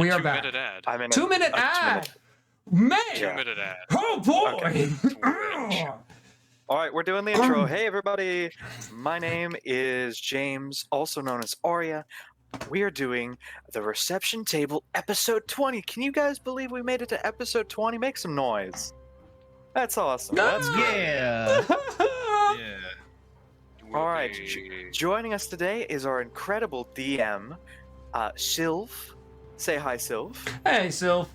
We are 2 back. minute ad. I'm in 2 minute a ad. Man. 2 minute ad. Oh boy. Okay. All right, we're doing the intro. Hey, everybody. My name is James, also known as Arya. We are doing the reception table episode 20. Can you guys believe we made it to episode 20? Make some noise. That's awesome. That's great. Yeah. Yeah. All right. Joining us today is our incredible DM, Sylv. Say hi, Sylv. Hey, Sylv.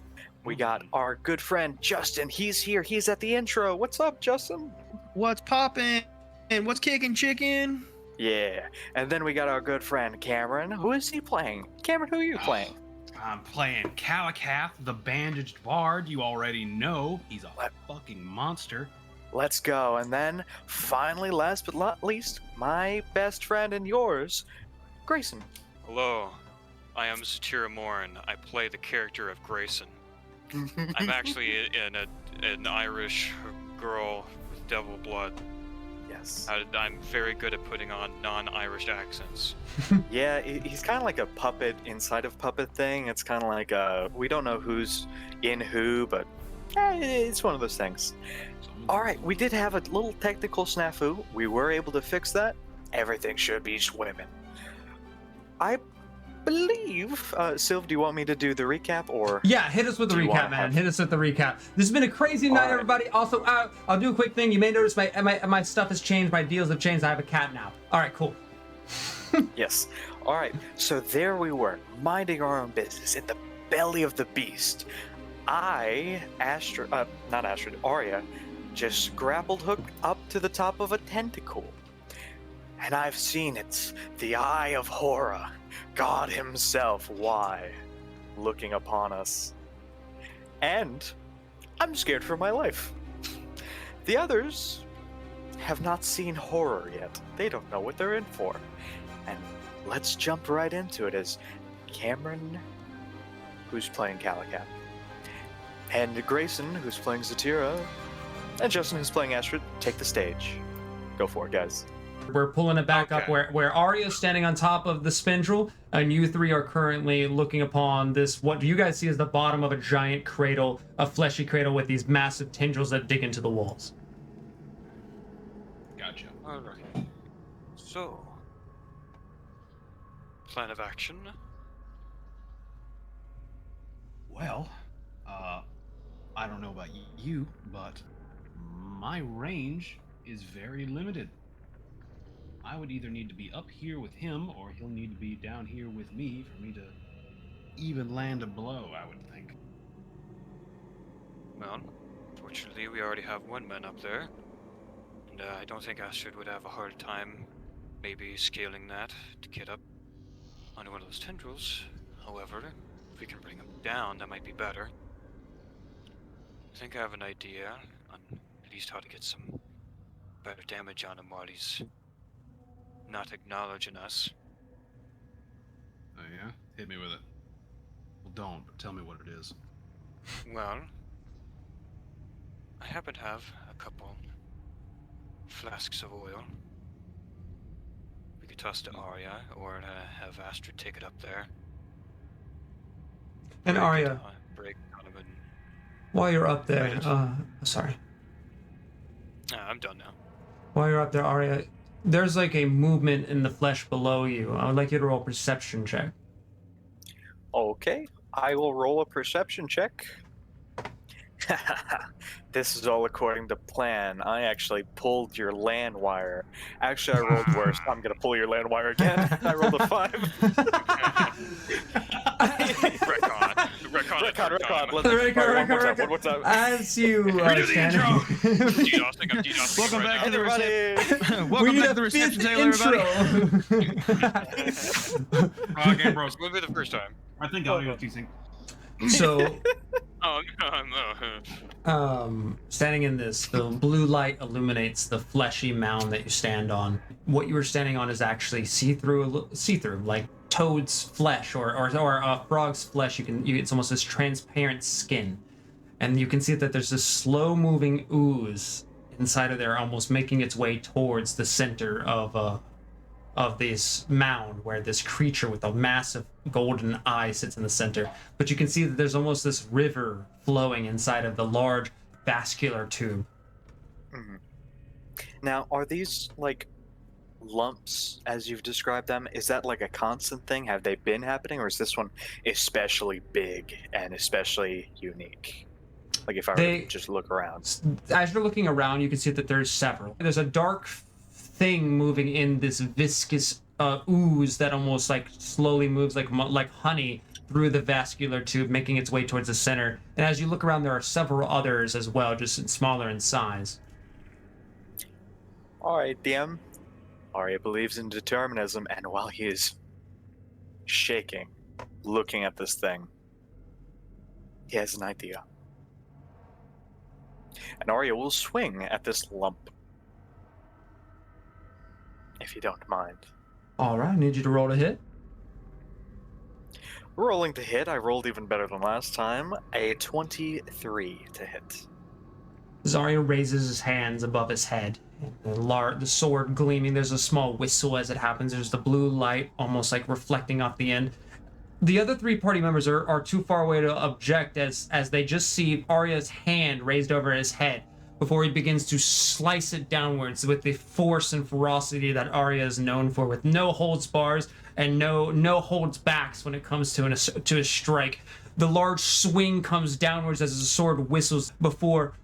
We got our good friend Justin. He's here. He's at the intro. What's up, Justin? What's poppin'? And what's kicking, chicken? Yeah. And then we got our good friend Cameron. Who is he playing? Cameron, who are you playing? I'm playing Calicath, the bandaged bard. You already know he's a fucking monster. Let's go. And then, finally, last but not least, my best friend and yours, Grayson. Hello, I am Satira Morin. I play the character of Grayson. I'm actually an Irish girl with devil blood. Yes. I'm very good at putting on non-Irish accents. Yeah, he's kind of like a puppet inside of puppet thing. It's kind of like we don't know who's in who, but it's one of those things. All right, we did have a little technical snafu. We were able to fix that. Everything should be swimming. I believe, Sylv, do you want me to do the recap or? Yeah, hit us with the Do you recap, wanna man. have- Hit us with the recap. This has been a crazy night, right. everybody. Also, I'll do a quick thing. You may notice my stuff has changed. My deals have changed. I have a cat now. All right, cool. Yes. All right. So there we were, minding our own business in the belly of the beast. Arya, just grappled hooked up to the top of a tentacle. And I've seen it, the eye of horror, God himself, why, looking upon us. And I'm scared for my life. The others have not seen horror yet. They don't know what they're in for. And let's jump right into it as Cameron, who's playing Calicath, and Grayson, who's playing Zatira, and Justin, who's playing Astrid, take the stage. Go for it, guys. We're pulling it back up Okay. where Arya's standing on top of the spindle, and you three are currently looking upon this. What do you guys see as the bottom of a giant cradle, a fleshy cradle with these massive tendrils that dig into the walls? Gotcha. Alright. So, plan of action. Well, I don't know about you, but my range is very limited. I would either need to be up here with him, or he'll need to be down here with me for me to even land a blow, I would think. Well, fortunately, we already have one man up there. And I don't think Astrid would have a hard time maybe scaling that to get up onto one of those tendrils. However, if we can bring him down, that might be better. I think I have an idea on at least how to get some better damage on him while he's not acknowledging us. Oh yeah? Hit me with it. Well, don't, but tell me what it is. Well, I happen to have a couple flasks of oil. We could toss to Arya, or have Astrid take it up there. And Arya, Break Donovan. while you're up there, Right. sorry. I'm done now. While you're up there, Arya, there's like a movement in the flesh below you. I would like you to roll a perception check. Okay, I will roll a perception check. This is all according to plan. I actually pulled your land wire. Actually, I rolled worse. I'm gonna pull your land wire again. I rolled a 5. Retcon. Retcon. Let's Retcon. One more time. As you Redo the standing- DDoSing, I'm DDoSing Welcome right back to now. the we Welcome need back a to the reception fifth table, everybody. intro. Okay, bro. Will be the first time. I think I'll do a few things. So, Oh, no. standing in this, the blue light illuminates the fleshy mound that you stand on. What you were standing on is actually see-through, like toad's flesh or a frog's flesh. It's almost this transparent skin, and you can see that there's this slow-moving ooze inside of there, almost making its way towards the center of of this mound where this creature with a massive golden eye sits in the center. But you can see that there's almost this river flowing inside of the large vascular tube. Mhm. Now, are these like lumps as you've described them? Is that like a constant thing? Have they been happening, or is this one especially big and especially unique? Like if I were to just look around. As you're looking around, you can see that there's several. There's a dark thing moving in this viscous ooze that almost like slowly moves like honey through the vascular tube, making its way towards the center. And as you look around, there are several others as well, just smaller in size. All right, DM. Arya believes in determinism, and while he is shaking, looking at this thing, he has an idea. And Arya will swing at this lump. If you don't mind. All right, I need you to roll to hit. Rolling to hit, I rolled even better than last time. A 23 to hit. Zarya raises his hands above his head. The sword gleaming. There's a small whistle as it happens. There's the blue light almost like reflecting off the end. The other three party members are too far away to object as they just see Arya's hand raised over his head before he begins to slice it downwards with the force and ferocity that Arya is known for, with no holds bars and no holds backs when it comes to a strike. The large swing comes downwards as the sword whistles before,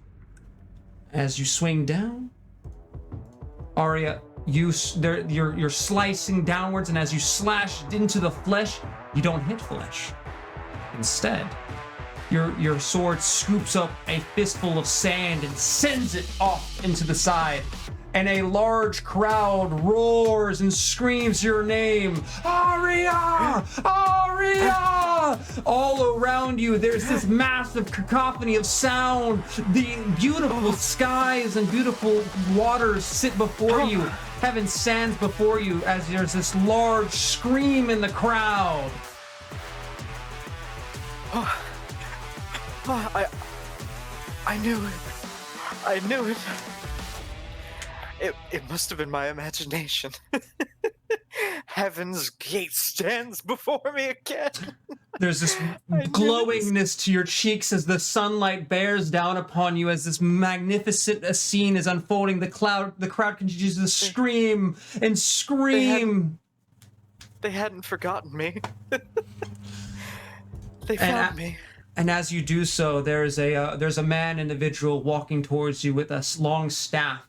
as you swing down, Arya, you're slicing downwards, and as you slash into the flesh, you don't hit flesh. Instead, your sword scoops up a fistful of sand and sends it off into the side. And a large crowd roars and screams your name, Arya! Arya! All around you, there's this massive cacophony of sound. The beautiful skies and beautiful waters sit before you. Heaven stands before you as there's this large scream in the crowd. I knew it. I knew it. It must have been my imagination. Heaven's gate stands before me again. There's this glowingness to your cheeks as the sunlight bears down upon you as this magnificent scene is unfolding. The crowd continues to scream and scream. They hadn't forgotten me. They found me. And as you do so, there's a man individual walking towards you with a long staff,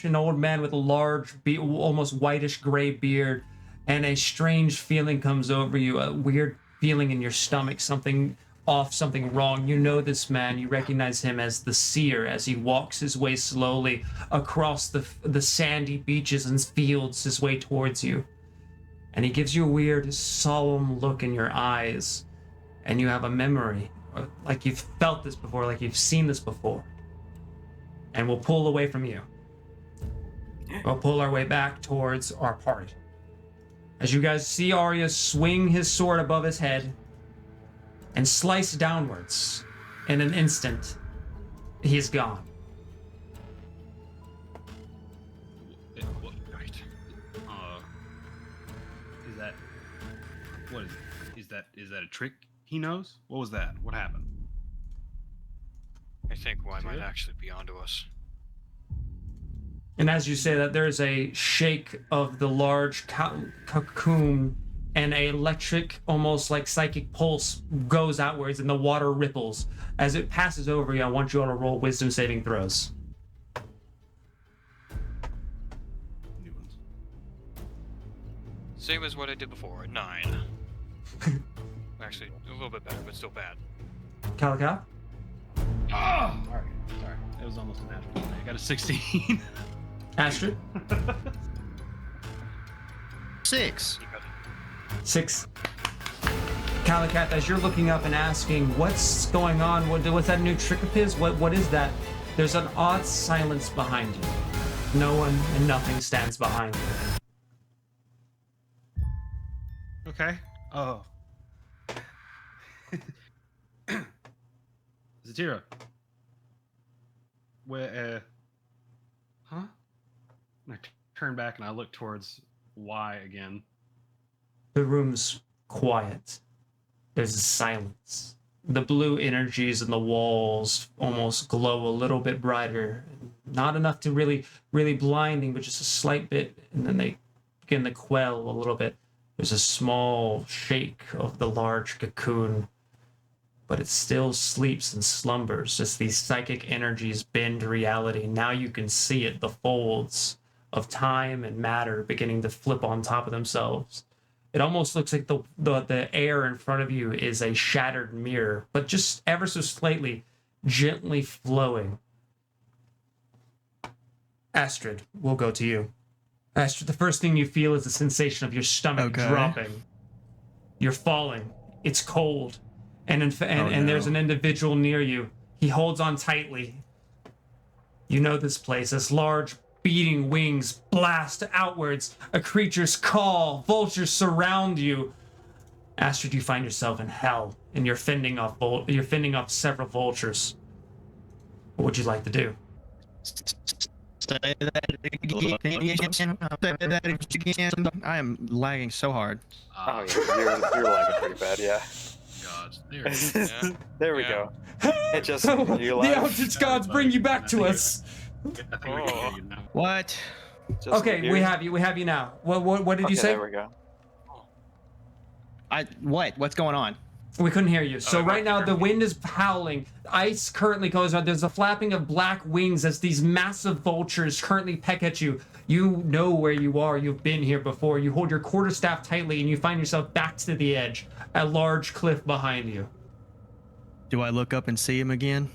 an old man with a large, almost whitish gray beard, and a strange feeling comes over you, a weird feeling in your stomach, something off, something wrong. You know this man, you recognize him as the seer as he walks his way slowly across the sandy beaches and fields his way towards you. And he gives you a weird, solemn look in your eyes, and you have a memory, like you've felt this before, like you've seen this before. And we'll pull away from you. We'll pull our way back towards our party. As you guys see Arya swing his sword above his head and slice downwards, in an instant, he's gone. Right. Is that... What is it? Is that a trick he knows? What was that? What happened? I think Y might actually be onto us. And as you say that, there's a shake of the large cocoon, and a electric, almost like psychic pulse goes outwards, and the water ripples. As it passes over you, I want you all to roll wisdom saving throws. New ones. Same as what I did before, 9. Actually, a little bit better, but still bad. Calico? Oh! Alright, sorry. It was almost a natural. I got a 16. Astrid? 6. 6. Calicat, as you're looking up and asking, what's going on? What's that new trick of his? What is that? There's an odd silence behind you. No one and nothing stands behind you. Okay. Oh. Zatira. Where, huh? And I turn back and I look towards Y again. The room's quiet. There's a silence. The blue energies in the walls almost glow a little bit brighter. Not enough to really blinding, but just a slight bit. And then they begin to quell a little bit. There's a small shake of the large cocoon, but it still sleeps and slumbers as these psychic energies bend reality. Now you can see it, the folds of time and matter beginning to flip on top of themselves. It almost looks like the air in front of you is a shattered mirror, but just ever so slightly, gently flowing. Astrid, we'll go to you. Astrid, the first thing you feel is the sensation of your stomach dropping. You're falling. It's cold. And there's an individual near you. He holds on tightly. You know this place as large beating wings blast outwards. A creature's call. Vultures surround you. Astrid, you find yourself in hell, and you're fending off several vultures. What would you like to do? Say that again. I am lagging so hard. Oh, yeah, you're lagging pretty bad, yeah. God, there. There we go. It just you The lag. Eldritch Gods bring you back to us. I think we can hear you now. What? Just Okay, you. we have you now. What did you say? There we go. What's going on? We couldn't hear you. So Oh, right now okay. the wind is howling. Ice currently goes on. There's a flapping of black wings as these massive vultures currently peck at you. You know where you are. You've been here before. You hold your quarterstaff tightly and you find yourself back to the edge. A large cliff behind you. Do I look up and see him again?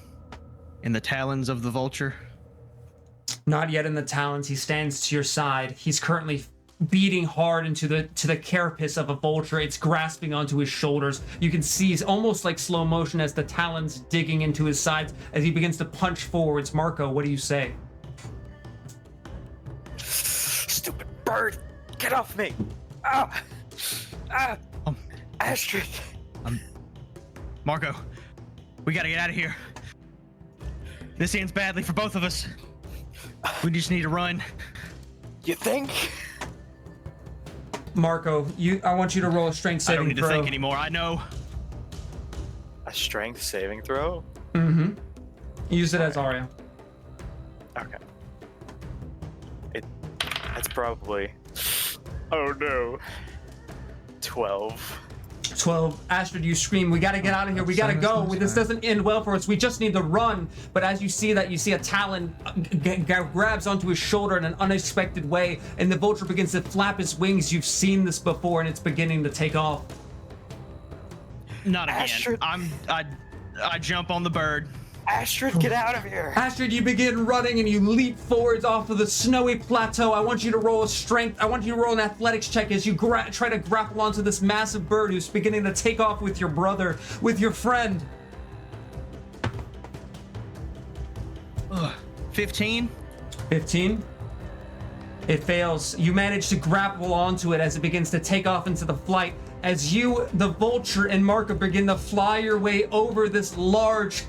In the talons of the vulture? Not yet in the talons. He stands to your side. He's currently beating hard into the carapace of a vulture. It's grasping onto his shoulders. You can see he's almost like slow motion as the talons digging into his sides as he begins to punch forwards. Marco, what do you say? Stupid bird! Get off me! Ah! Ah! Astrid! Marco, we gotta get out of here. This ends badly for both of us. We just need to run. You think? Marco, I want you to roll a strength I saving don't need to throw. think anymore. I know. A strength saving throw? Mm-hmm. Use it as Arya. Okay. That's probably. Oh no. 12. 12. Astrid, you scream, we gotta get out of here. We gotta go. This doesn't end well for us. We just need to run. But as you see that, you see a talon grabs onto his shoulder in an unexpected way, and the vulture begins to flap its wings. You've seen this before, and it's beginning to take off. Not again. Astrid. I jump on the bird. Astrid, get out of here! Astrid, you begin running and you leap forwards off of the snowy plateau. I want you to roll a strength. I want you to roll an athletics check as you try to grapple onto this massive bird who's beginning to take off with your brother, with your friend. 15? 15. It fails. You manage to grapple onto it as it begins to take off into the flight. As you, the vulture, and Marco begin to fly your way over this large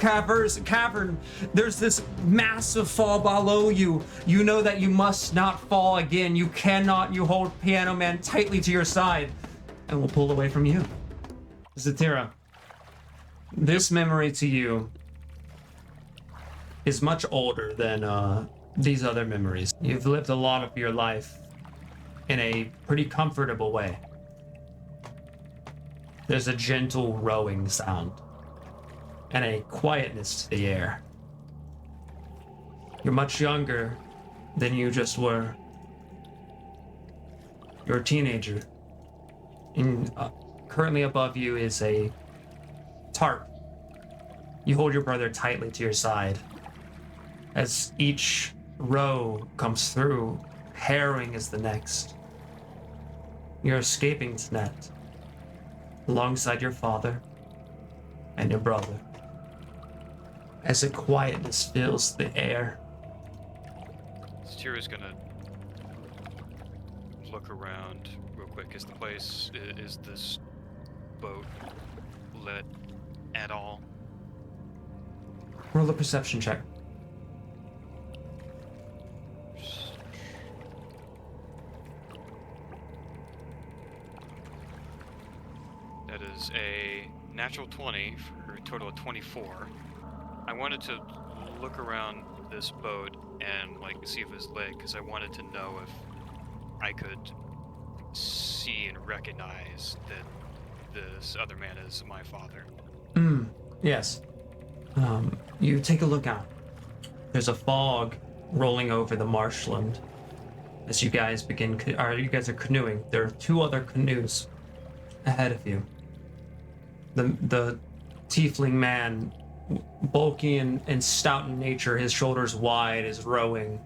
cavern, there's this massive fall below you. You know that you must not fall again. You cannot. You hold Piano Man tightly to your side, and we'll pull away from you. Zatira, this memory to you is much older than these other memories. You've lived a lot of your life in a pretty comfortable way. There's a gentle rowing sound and a quietness to the air. You're much younger than you just were. You're a teenager. And currently above you is a tarp. You hold your brother tightly to your side. As each row comes through, harrowing is the next. You're escaping tonight, alongside your father and your brother, as a quietness fills the air. Tira's gonna look around real quick. Is this boat lit at all? Roll a perception check. That is a natural 20 for a total of 24. I wanted to look around this boat and like see if it was lit, because I wanted to know if I could see and recognize that this other man is my father. Yes. You take a look out. There's a fog rolling over the marshland as you guys you guys are canoeing. There are 2 other canoes ahead of you. The tiefling man, bulky and stout in nature, his shoulders wide, is rowing,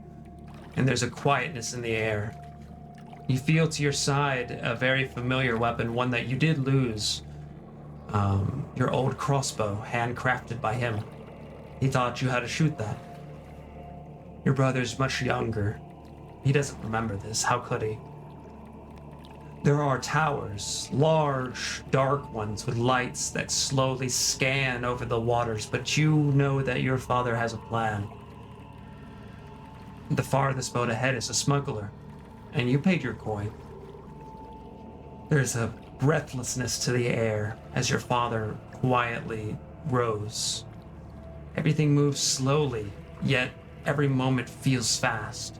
and there's a quietness in the air. You feel to your side a very familiar weapon, one that you did lose. Your old crossbow, handcrafted by him. He taught you how to shoot that. Your brother's much younger. He doesn't remember this. How could he? There are towers, large, dark ones with lights that slowly scan over the waters, but you know that your father has a plan. The farthest boat ahead is a smuggler, and you paid your coin. There's a breathlessness to the air as your father quietly rows. Everything moves slowly, yet every moment feels fast.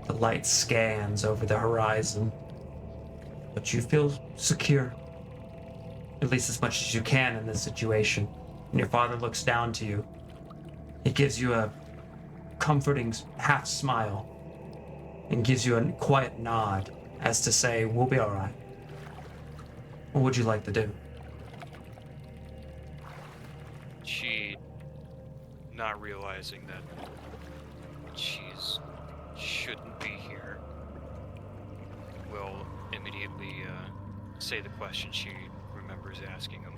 The light scans over the horizon, but you feel secure, at least as much as you can in this situation. And your father looks down to you. He gives you a comforting half smile and gives you a quiet nod as to say, we'll be all right. What would you like to do? She, not realizing that she's shouldn't be here, will immediately say the question she remembers asking him.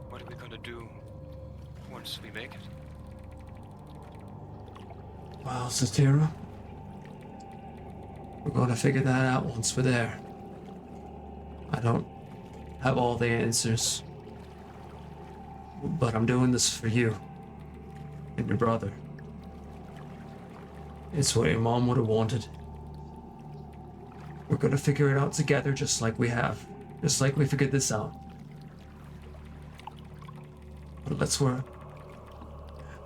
What are we gonna do once we make it? Well, Satira, we're going to figure that out once we're there. I don't have all the answers, but I'm doing this for you and your brother. It's what your mom would have wanted. We're going to figure it out together just like we have. Just like we figured this out. But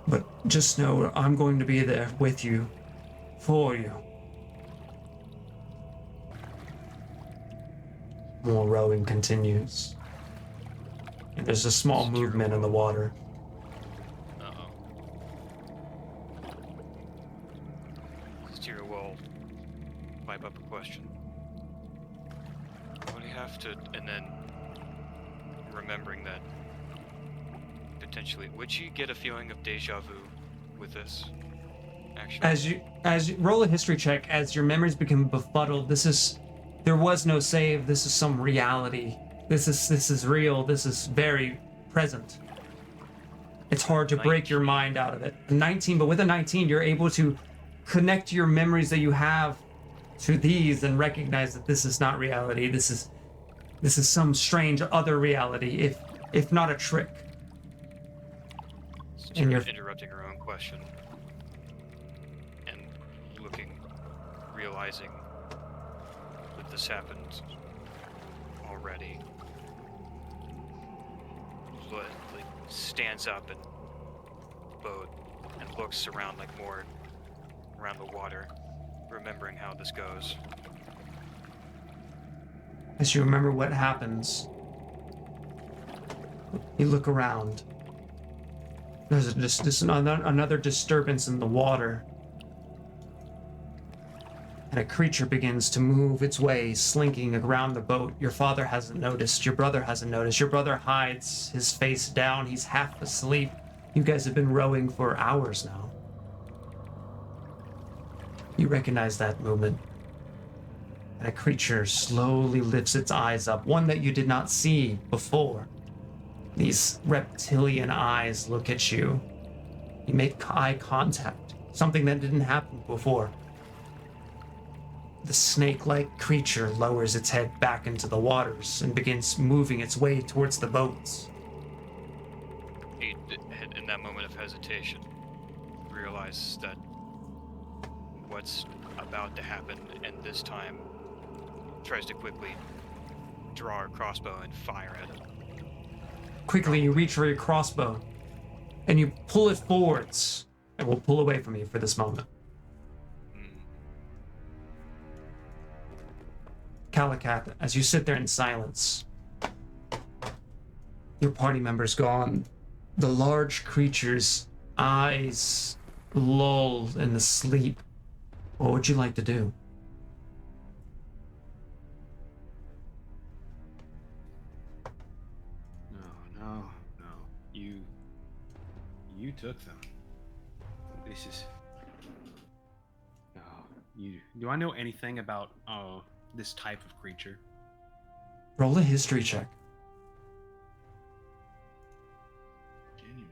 But just know I'm going to be there with you, for you. More rowing continues. And there's a small movement in the water. Uh-oh. Styria will pipe up a question. What do you have to... And then, remembering that, potentially, would she get a feeling of deja vu with this? Actually, As you roll a history check, as your memories become befuddled, there was no save. This is some reality. This is real. This is very present. It's hard to break your mind out of it. 19, but with a 19, you're able to connect your memories that you have to these and recognize that this is not reality. This is some strange other reality, if not a trick. and you're interrupting her own question and realizing that this happened already. Like, stands up in the boat and looks around more around the water, remembering how this goes. As you remember what happens, you look around. There's just another disturbance in the water. And a creature begins to move its way, slinking around the boat. Your father hasn't noticed. Your brother hasn't noticed. Your brother hides his face down. He's half asleep. You guys have been rowing for hours now. You recognize that movement. And a creature slowly lifts its eyes up, one that you did not see before. These reptilian eyes look at you. You make eye contact, something that didn't happen before. The snake-like creature lowers its head back into the waters and begins moving its way towards the boats. He, in that moment of hesitation, realizes that what's about to happen, and this time tries to quickly draw her crossbow and fire at it. Quickly, you reach for your crossbow, and you pull it forwards, and we'll pull away from you for this moment. Calicat, as you sit there in silence, your party member's gone. The large creature's eyes lull in the sleep. What would you like to do? No. You took them. This is. No. You. Do I know anything about this type of creature? Roll a history check. Genuine.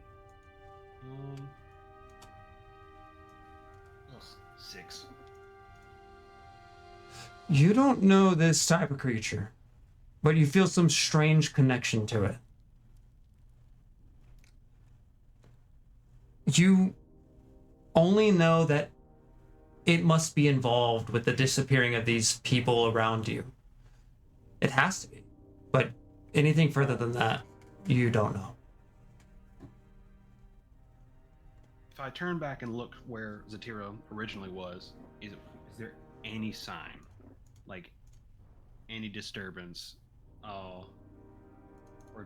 6. You don't know this type of creature, but you feel some strange connection to it. You only know that it must be involved with the disappearing of these people around you. It has to be. But anything further than that, you don't know. If I turn back and look where Zatira originally was, is there any sign? Like, any disturbance? Or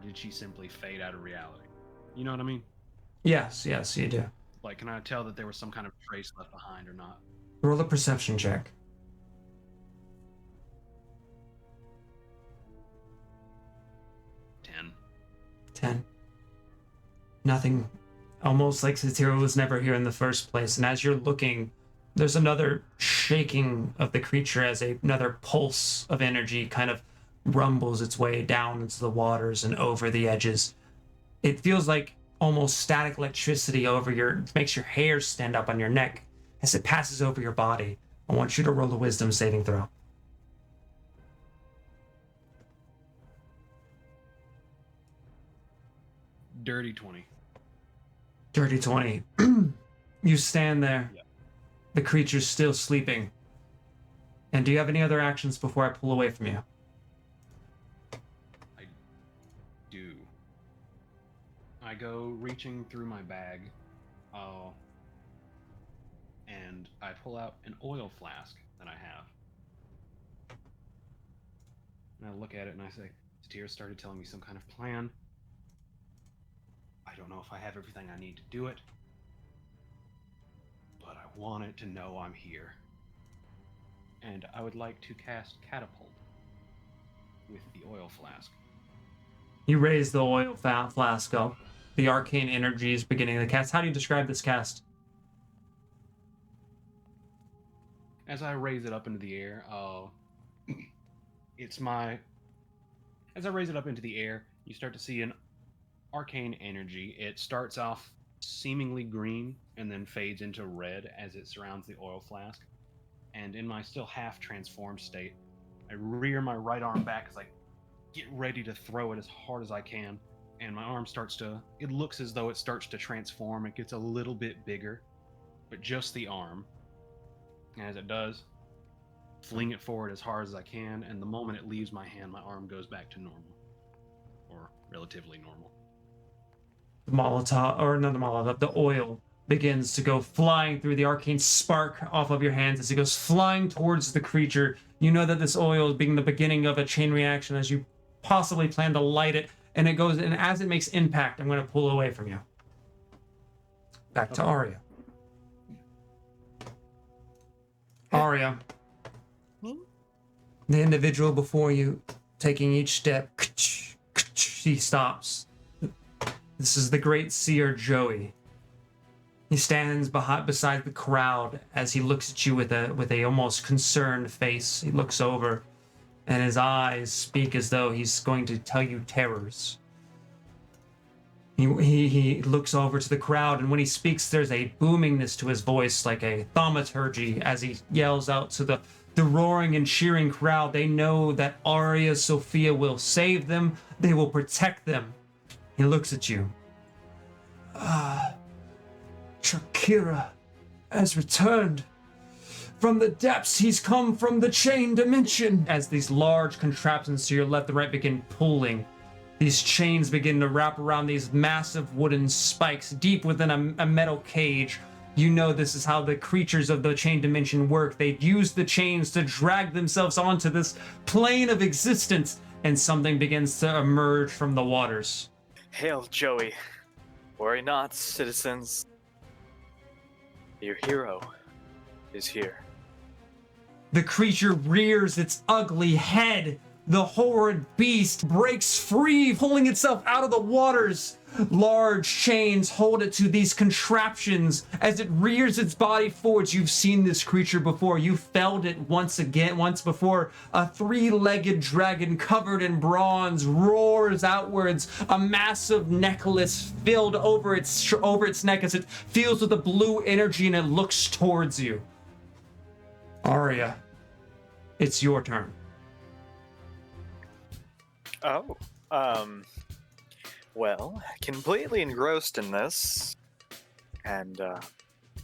did she simply fade out of reality? You know what I mean? Yes, you do. Like, can I tell that there was some kind of trace left behind or not? Roll a perception check. 10. Nothing. Almost like Satira was never here in the first place. And as you're looking, there's another shaking of the creature as another pulse of energy kind of rumbles its way down into the waters and over the edges. It feels like almost static electricity makes your hair stand up on your neck as it passes over your body. I want you to roll a wisdom saving throw. Dirty 20. Dirty 20. You stand there. Yeah. The creature's still sleeping. And do you have any other actions before I pull away from you? I do. I go reaching through my bag, and I pull out an oil flask that I have. And I look at it and I say, Satira started telling me some kind of plan. I don't know if I have everything I need to do it, but I want it to know I'm here. And I would like to cast Catapult with the oil flask. You raise the oil flask up. The arcane energy is beginning to cast. How do you describe this cast? As I raise it up into the air, as I raise it up into the air, you start to see an arcane energy. It starts off seemingly green and then fades into red as it surrounds the oil flask. And in my still half transformed state, I rear my right arm back as I get ready to throw it as hard as I can. And my arm it looks as though it starts to transform. It gets a little bit bigger, but just the arm. And as it does, fling it forward as hard as I can. And the moment it leaves my hand, my arm goes back to normal, or relatively normal. The oil begins to go flying through the arcane spark off of your hands as it goes flying towards the creature. You know that this oil is being the beginning of a chain reaction as you possibly plan to light it, and it goes, and as it makes impact, I'm going to pull away from you. Back to Arya. Arya, the individual before you, taking each step, he stops. This is the great seer Joey. He stands beside the crowd as he looks at you with a almost concerned face. He looks over, and his eyes speak as though he's going to tell you terrors. He looks over to the crowd, and when he speaks, there's a boomingness to his voice, like a thaumaturgy, as he yells out to the roaring and cheering crowd. They know that Arya Sophia will save them. They will protect them. He looks at you. Trakira has returned. From the depths, he's come from the chain dimension. As these large contraptions to your left and right begin pulling, these chains begin to wrap around these massive wooden spikes deep within a metal cage. You know this is how the creatures of the chain dimension work. They use the chains to drag themselves onto this plane of existence, and something begins to emerge from the waters. Hail, Joey. Worry not, citizens. Your hero is here. The creature rears its ugly head. The horrid beast breaks free, pulling itself out of the waters. Large chains hold it to these contraptions as it rears its body forwards. You've seen this creature before. You felled it once before. A three-legged dragon covered in bronze roars outwards. A massive necklace filled over its neck as it feels with the blue energy and it looks towards you. Arya, it's your turn. Oh, well, completely engrossed in this, and,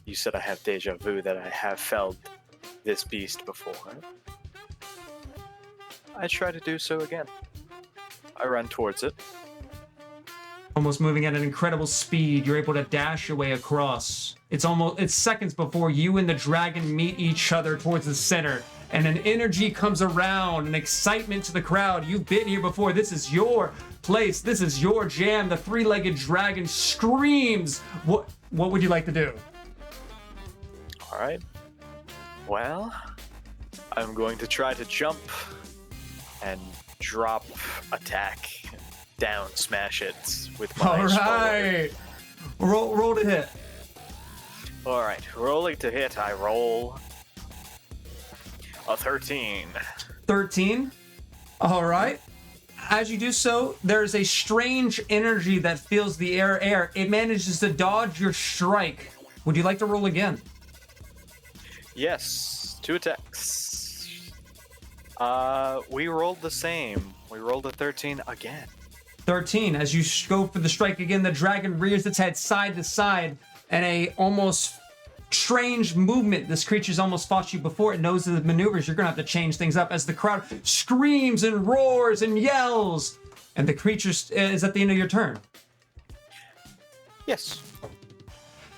you said I have deja vu that I have felled this beast before. I try to do so again. I run towards it. Almost moving at an incredible speed, you're able to dash your way across. It's seconds before you and the dragon meet each other towards the center, and an energy comes around, an excitement to the crowd. You've been here before. This is your place. This is your jam. The three-legged dragon screams. What would you like to do? All right. Well, I'm going to try to jump and drop attack, down smash it with my All sword. right. Roll to hit. All right, rolling to hit. I roll a 13. 13. All right. As you do so, there's a strange energy that fills the air. It manages to dodge your strike. Would you like to roll again? Yes, 2 attacks. We rolled the same. We rolled a 13 again. 13. As you go for the strike again, the dragon rears its head side to side, and a almost strange movement. This creature's almost fought you before. It knows the maneuvers. You're gonna have to change things up as the crowd screams and roars and yells. And the creature is at the end of your turn. Yes.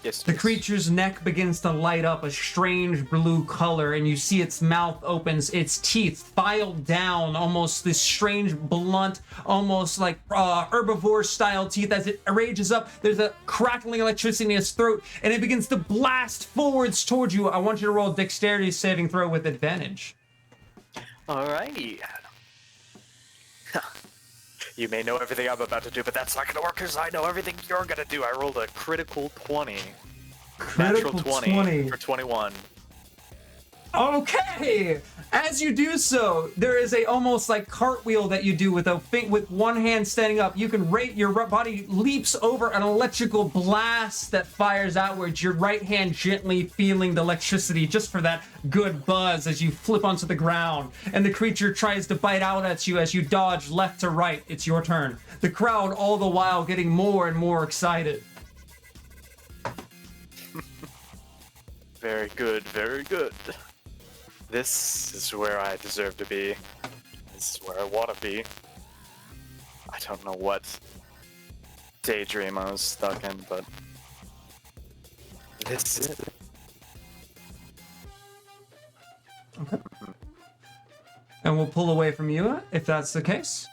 Yes. The yes. creature's neck begins to light up a strange blue color, and you see its mouth opens, its teeth filed down, almost this strange blunt, almost like herbivore style teeth. As it rages up, there's a crackling electricity in its throat, and it begins to blast forwards towards you. I want you to roll a dexterity saving throw with advantage. Alrighty. You may know everything I'm about to do, but that's not gonna work because I know everything you're gonna do. I rolled a critical 20. Critical Natural 20 for 21. Okay. As you do so, there is a almost like cartwheel that you do with one hand standing up. You can rate your body leaps over an electrical blast that fires outwards. Your right hand gently feeling the electricity just for that good buzz as you flip onto the ground. And the creature tries to bite out at you as you dodge left to right. It's your turn. The crowd all the while getting more and more excited. Very good, very good. This is where I deserve to be. This is where I want to be. I don't know what daydream I was stuck in, but this is it. Okay. And we'll pull away from you if that's the case.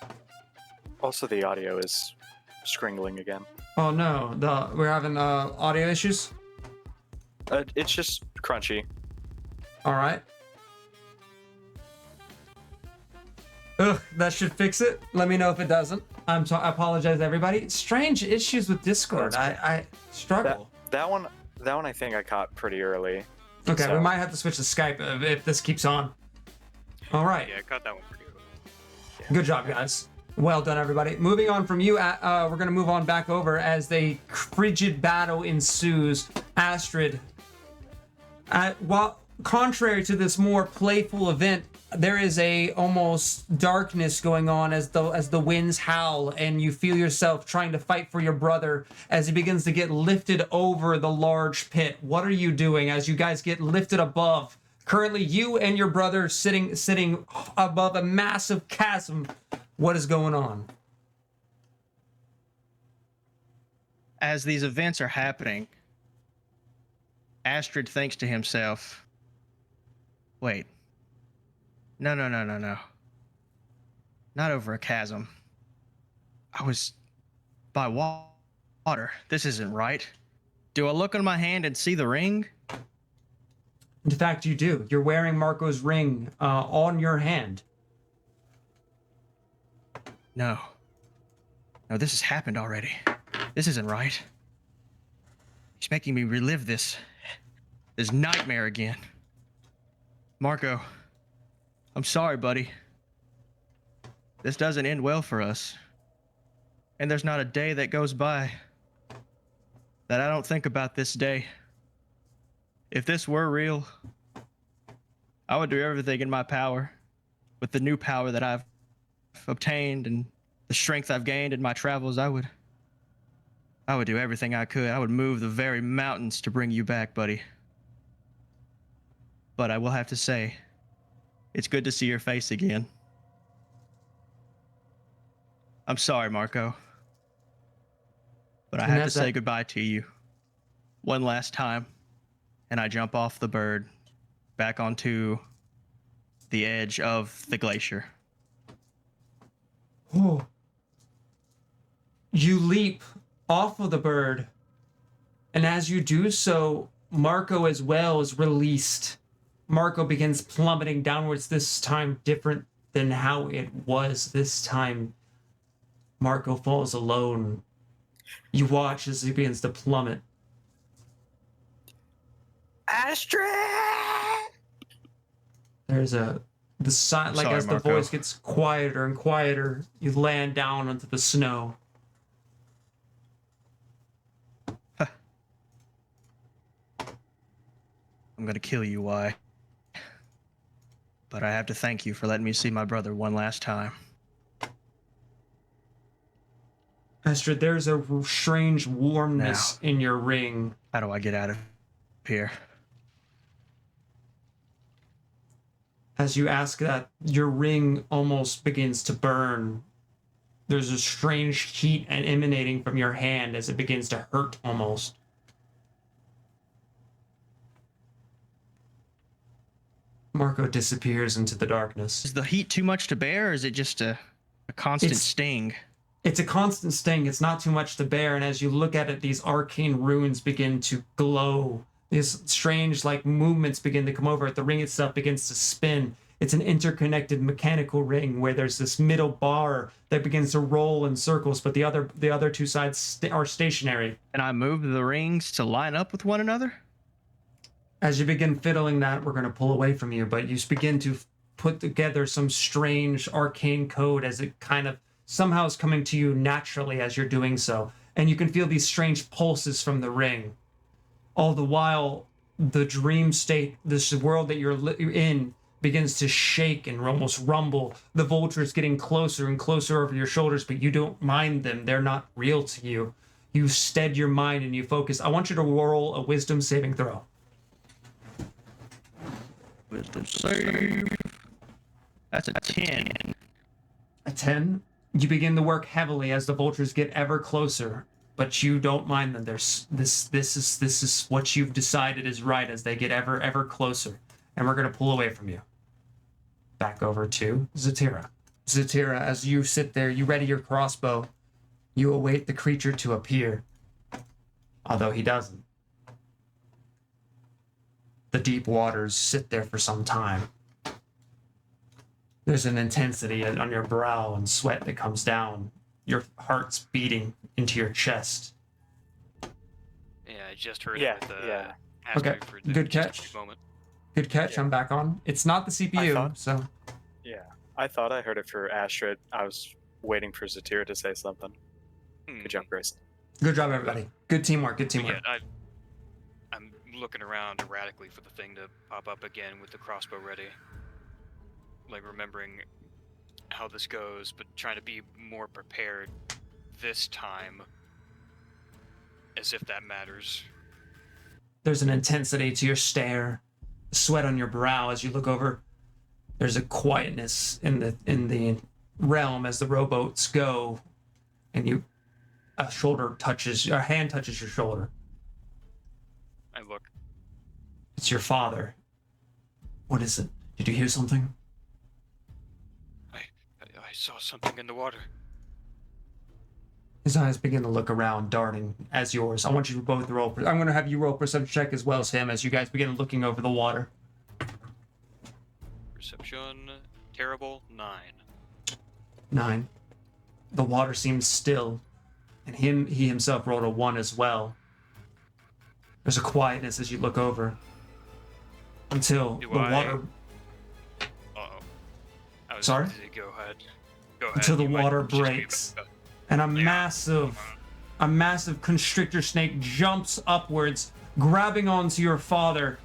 Also, the audio is scringling again. Oh no, we're having audio issues. It's just crunchy. All right. Ugh, that should fix it. Let me know if it doesn't. I apologize, everybody. Strange issues with Discord. I struggle. That one I think I caught pretty early. Okay, so- we might have to switch to Skype if this keeps on. All right. Yeah, I got that one pretty early. Good job, guys. Well done, everybody. Moving on from you, we're going to move on back over as a frigid battle ensues. Astrid, while contrary to this more playful event, there is a almost darkness going on as the winds howl, and you feel yourself trying to fight for your brother as he begins to get lifted over the large pit. What are you doing as you guys get lifted above, Currently, you and your brother sitting above a massive chasm. What is going on? As these events are happening, Astrid thinks to himself, wait, no. Not over a chasm. I was by water. This isn't right. Do I look on my hand and see the ring? In fact, you do. You're wearing Marco's ring on your hand. No. No, this has happened already. This isn't right. He's making me relive this nightmare again. Marco, I'm sorry, buddy. This doesn't end well for us. And there's not a day that goes by that I don't think about this day. If this were real, I would do everything in my power with the new power that I've obtained and the strength I've gained in my travels. I would do everything I could. I would move the very mountains to bring you back, buddy. But I will have to say, it's good to see your face again. I'm sorry, Marco. But I have to say goodbye to you one last time. And I jump off the bird back onto the edge of the glacier. Oh. You leap off of the bird, and as you do so, Marco as well is released. Marco begins plummeting downwards, this time different than how it was this time. Marco falls alone. You watch as he begins to plummet. Astrid! There's the sign, like Sorry, as the Marco. voice gets quieter and quieter, you land down onto the snow. I'm gonna kill you, why? But I have to thank you for letting me see my brother one last time. Astrid, there's a strange warmness in your ring. How do I get out of here? As you ask that, your ring almost begins to burn. There's a strange heat emanating from your hand as it begins to hurt almost. Marco disappears into the darkness. Is the heat too much to bear, or is it just a constant sting? It's a constant sting. It's not too much to bear. And as you look at it, these arcane runes begin to glow. These strange, like, movements begin to come over it. The ring itself begins to spin. It's an interconnected mechanical ring where there's this middle bar that begins to roll in circles, but the other two sides are stationary. And I move the rings to line up with one another? As you begin fiddling that, we're going to pull away from you, but you begin to put together some strange arcane code as it kind of somehow is coming to you naturally as you're doing so. And you can feel these strange pulses from the ring. All the while, the dream state, this world that you're in, begins to shake and almost rumble. The vultures getting closer and closer over your shoulders, but you don't mind them. They're not real to you. You stead your mind and you focus. I want you to roll a wisdom saving throw. Wisdom save. That's a 10. A 10? You begin to work heavily as the vultures get ever closer, but you don't mind them. There's this is what you've decided is right as they get ever closer. And we're gonna pull away from you. Back over to Zatira. Zatira, as you sit there, you ready your crossbow. You await the creature to appear. Although he doesn't. The deep waters sit there for some time. There's an intensity on your brow and sweat that comes down. Your heart's beating into your chest. Yeah, I just heard Yeah, it with yeah. Astrid Okay, for the good just a catch. moment. Good catch, Yeah. I'm back on. It's not the CPU, thought- so... Yeah, I thought I heard it for Astrid. I was waiting for Zatira to say something. Good job, Grace. Good job, everybody. Good teamwork, good teamwork. Yeah, I'm looking around erratically for the thing to pop up again with the crossbow ready. Like remembering how this goes, but trying to be more prepared this time. As if that matters. There's an intensity to your stare. sweat on your brow as you look over. There's a quietness in the realm as the rowboats go, and a hand touches your shoulder. I look. It's your father. What is it? Did you hear something? I saw something in the water. His eyes begin to look around, darting as yours. I want you to both roll. I'm going to have you roll perception check as well as him as you guys begin looking over the water. Perception, terrible, 9. 9. The water seems still, and he himself rolled a 1 as well. There's a quietness as you look over until the water. Uh-oh. Sorry? Go ahead. Go ahead. Until the You might water just be breaks. about- And Yeah. a massive constrictor snake jumps upwards, grabbing onto your father.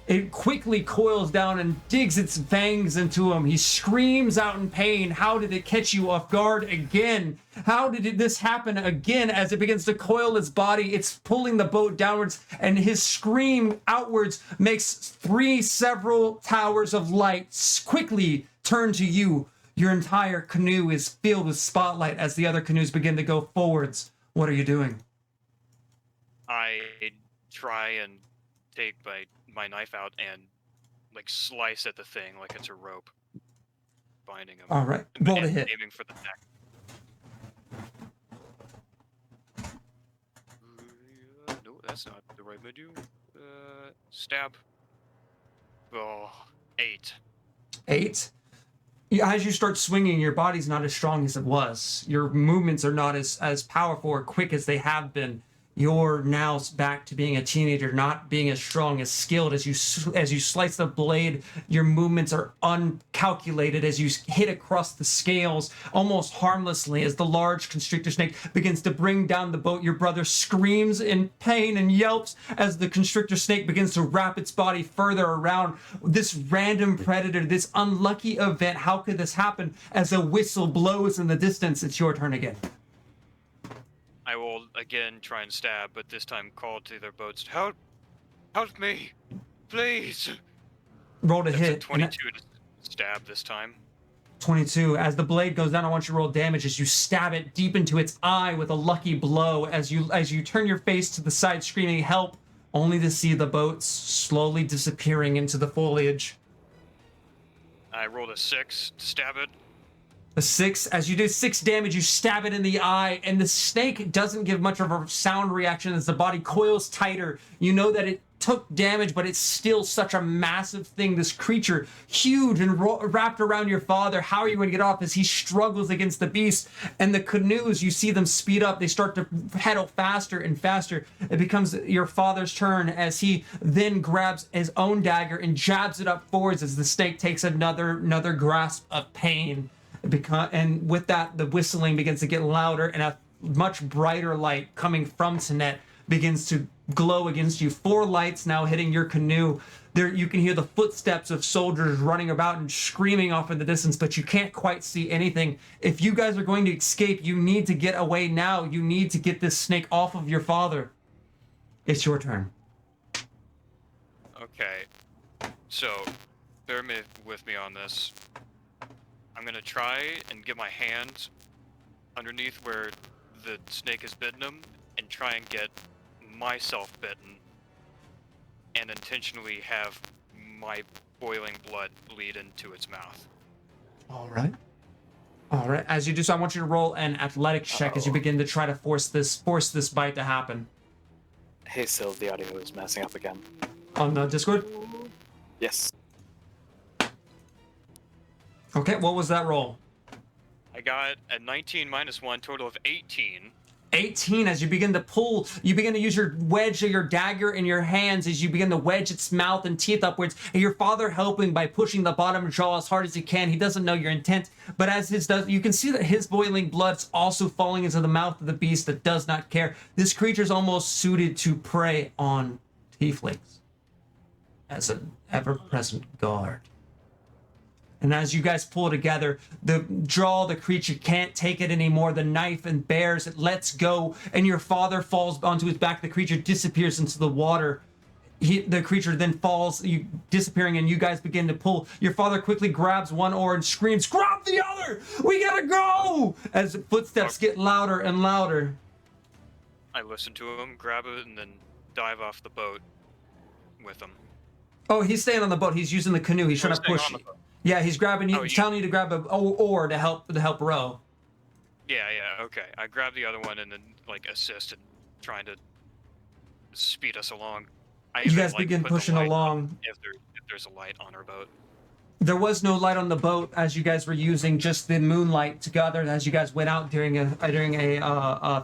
It quickly coils down and digs its fangs into him. He screams out in pain. How did it catch you off guard again? How did this happen again? As it begins to coil its body, it's pulling the boat downwards, and his scream outwards makes several towers of light quickly turn to you. Your entire canoe is filled with spotlight as the other canoes begin to go forwards. What are you doing? I try and take my knife out and like slice at the thing like it's a rope, binding him. All right, roll to and hit. Aiming for the neck. No, that's not the right menu. Stab. Oh, 8. 8. As you start swinging, your body's not as strong as it was. Your movements are not as powerful or quick as they have been. You're now back to being a teenager, not being as strong, as skilled. As you slice the blade, your movements are uncalculated as you hit across the scales almost harmlessly. As the large constrictor snake begins to bring down the boat, your brother screams in pain and yelps as the constrictor snake begins to wrap its body further around this random predator, this unlucky event. How could this happen? As a whistle blows in the distance, it's your turn again. I will again try and stab, but this time call to their boats. Help me, please. Roll to That's a hit. 22 to stab this time. 22. As the blade goes down, I want you to roll damage as you stab it deep into its eye with a lucky blow. As you turn your face to the side, screaming help, only to see the boats slowly disappearing into the foliage. I rolled a 6 to stab it. A 6. As you do 6 damage, you stab it in the eye, and the snake doesn't give much of a sound reaction as the body coils tighter. You know that it took damage, but it's still such a massive thing. This creature, huge and wrapped around your father. How are you going to get off as he struggles against the beast? And the canoes, you see them speed up. They start to pedal faster and faster. It becomes your father's turn as he then grabs his own dagger and jabs it up forwards as the snake takes another grasp of pain. And with that, the whistling begins to get louder, and a much brighter light coming from Tanet begins to glow against you. 4 lights now hitting your canoe. There, you can hear the footsteps of soldiers running about and screaming off in the distance, but you can't quite see anything. If you guys are going to escape, you need to get away now. You need to get this snake off of your father. It's your turn. Okay. So, bear with me on this. I'm gonna try and get my hand underneath where the snake has bitten him and try and get myself bitten and intentionally have my boiling blood bleed into its mouth. All right. As you do so, I want you to roll an athletics check as you begin to try to force this bite to happen. Hey, Sylv, the audio is messing up again. On the Discord? Yes. Okay, what was that roll? I got a 19 minus 1, total of 18. 18. As you begin to pull, you begin to use your wedge or your dagger in your hands as you begin to wedge its mouth and teeth upwards, and your father helping by pushing the bottom jaw as hard as he can. He doesn't know your intent, but as his does, you can see that his boiling blood's also falling into the mouth of the beast that does not care. This creature's almost suited to prey on tieflings as an ever-present guard. And as you guys pull together, the creature can't take it anymore. The knife and bears, it lets go, and your father falls onto his back. The creature disappears into the water. The creature then falls, you disappearing, and you guys begin to pull. Your father quickly grabs one oar and screams, "Grab the other! We gotta go!" As footsteps get louder and louder. I listen to him, grab it, and then dive off the boat with him. Oh, he's staying on the boat. He's using the canoe. He's trying to staying push on the you. boat. Yeah, he's grabbing you, Oh, telling you to grab a oar to help row. Yeah, okay. I grab the other one and then like assist in trying to speed us along. You guys begin put the pushing light on along. if there's a light on our boat. There was no light on the boat as you guys were using just the moonlight together as you guys went out during a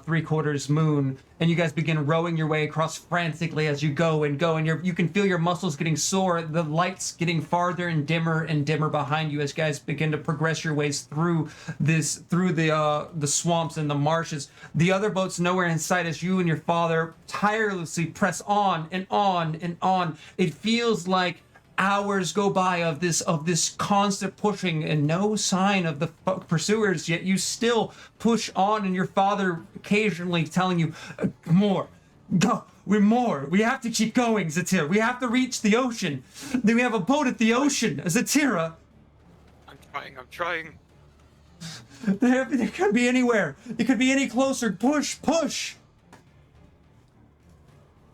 3/4 moon, and you guys begin rowing your way across frantically as you go, and you can feel your muscles getting sore, the lights getting farther and dimmer behind you as you guys begin to progress your ways through the swamps and the marshes. The other boat's nowhere in sight as you and your father tirelessly press on and on and on. It feels like hours go by of this constant pushing and no sign of the pursuers, yet you still push on, and your father occasionally telling you, "More, go, we have to keep going, Zatira, we have to reach the ocean, then we have a boat at the ocean, Zatira, I'm trying. there could be anywhere, it could be any closer, push."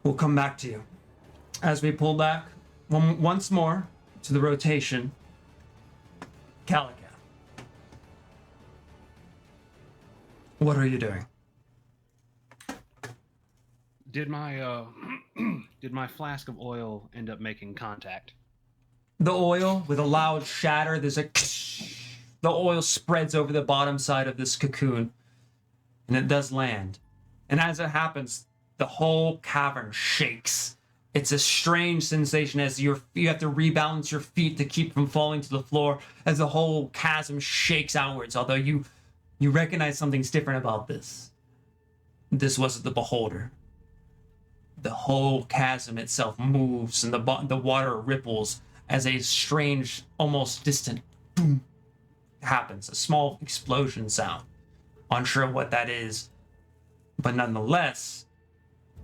We'll come back to you as we pull back once more to the rotation. Calica, what are you doing? Did my did my flask of oil end up making contact? The oil, with a loud shatter, there's a the oil spreads over the bottom side of this cocoon, and it does land. And as it happens, the whole cavern shakes. It's a strange sensation as you have to rebalance your feet to keep from falling to the floor as the whole chasm shakes outwards, although you recognize something's different about this. This wasn't the beholder. The whole chasm itself moves, and the water ripples as a strange, almost distant boom happens, a small explosion sound. Unsure of what that is, but nonetheless,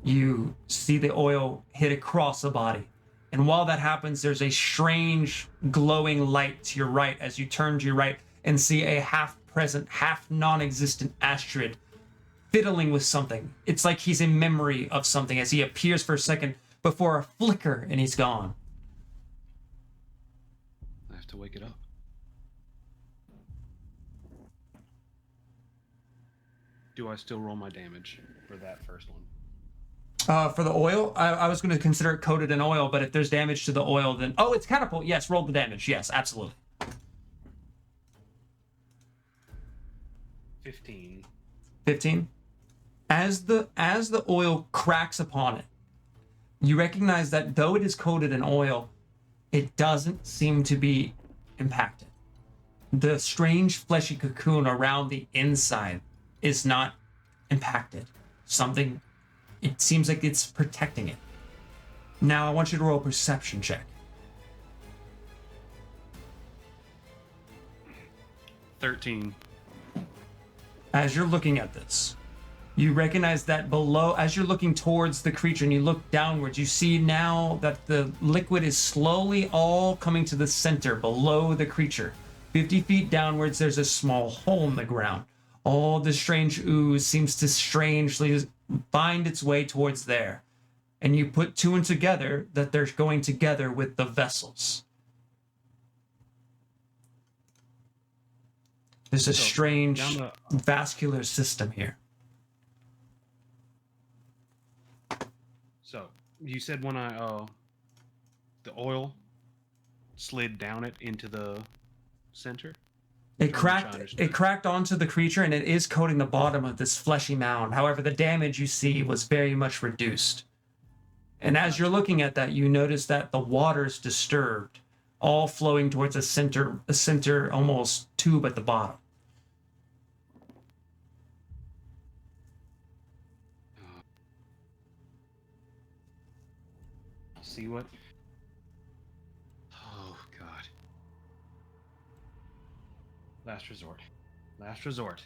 you see the oil hit across the body. And while that happens, there's a strange glowing light to your right as you turn to your right and see a half-present, half-non-existent Astrid fiddling with something. It's like he's in memory of something as he appears for a second before a flicker and he's gone. I have to wake it up. Do I still roll my damage for that first one? For the oil, I was going to consider it coated in oil, but if there's damage to the oil, then... Oh, it's catapult. Yes, roll the damage. Yes, absolutely. 15. 15. As the oil cracks upon it, you recognize that though it is coated in oil, it doesn't seem to be impacted. The strange fleshy cocoon around the inside is not impacted. It seems like it's protecting it. Now I want you to roll a perception check. 13. As you're looking at this, you recognize that below, as you're looking towards the creature and you look downwards, you see now that the liquid is slowly all coming to the center below the creature. 50 feet downwards, there's a small hole in the ground. All the strange ooze seems to strangely find its way towards there. And you put two and together that they're going together with the vessels. There's a strange vascular system here. So, you said when the oil slid down it into the center? It cracked onto the creature, and it is coating the bottom of this fleshy mound. However, the damage you see was very much reduced. And as you're looking at that, you notice that the water's disturbed, all flowing towards a center almost tube at the bottom. See what? Oh, God. Last resort. Last resort.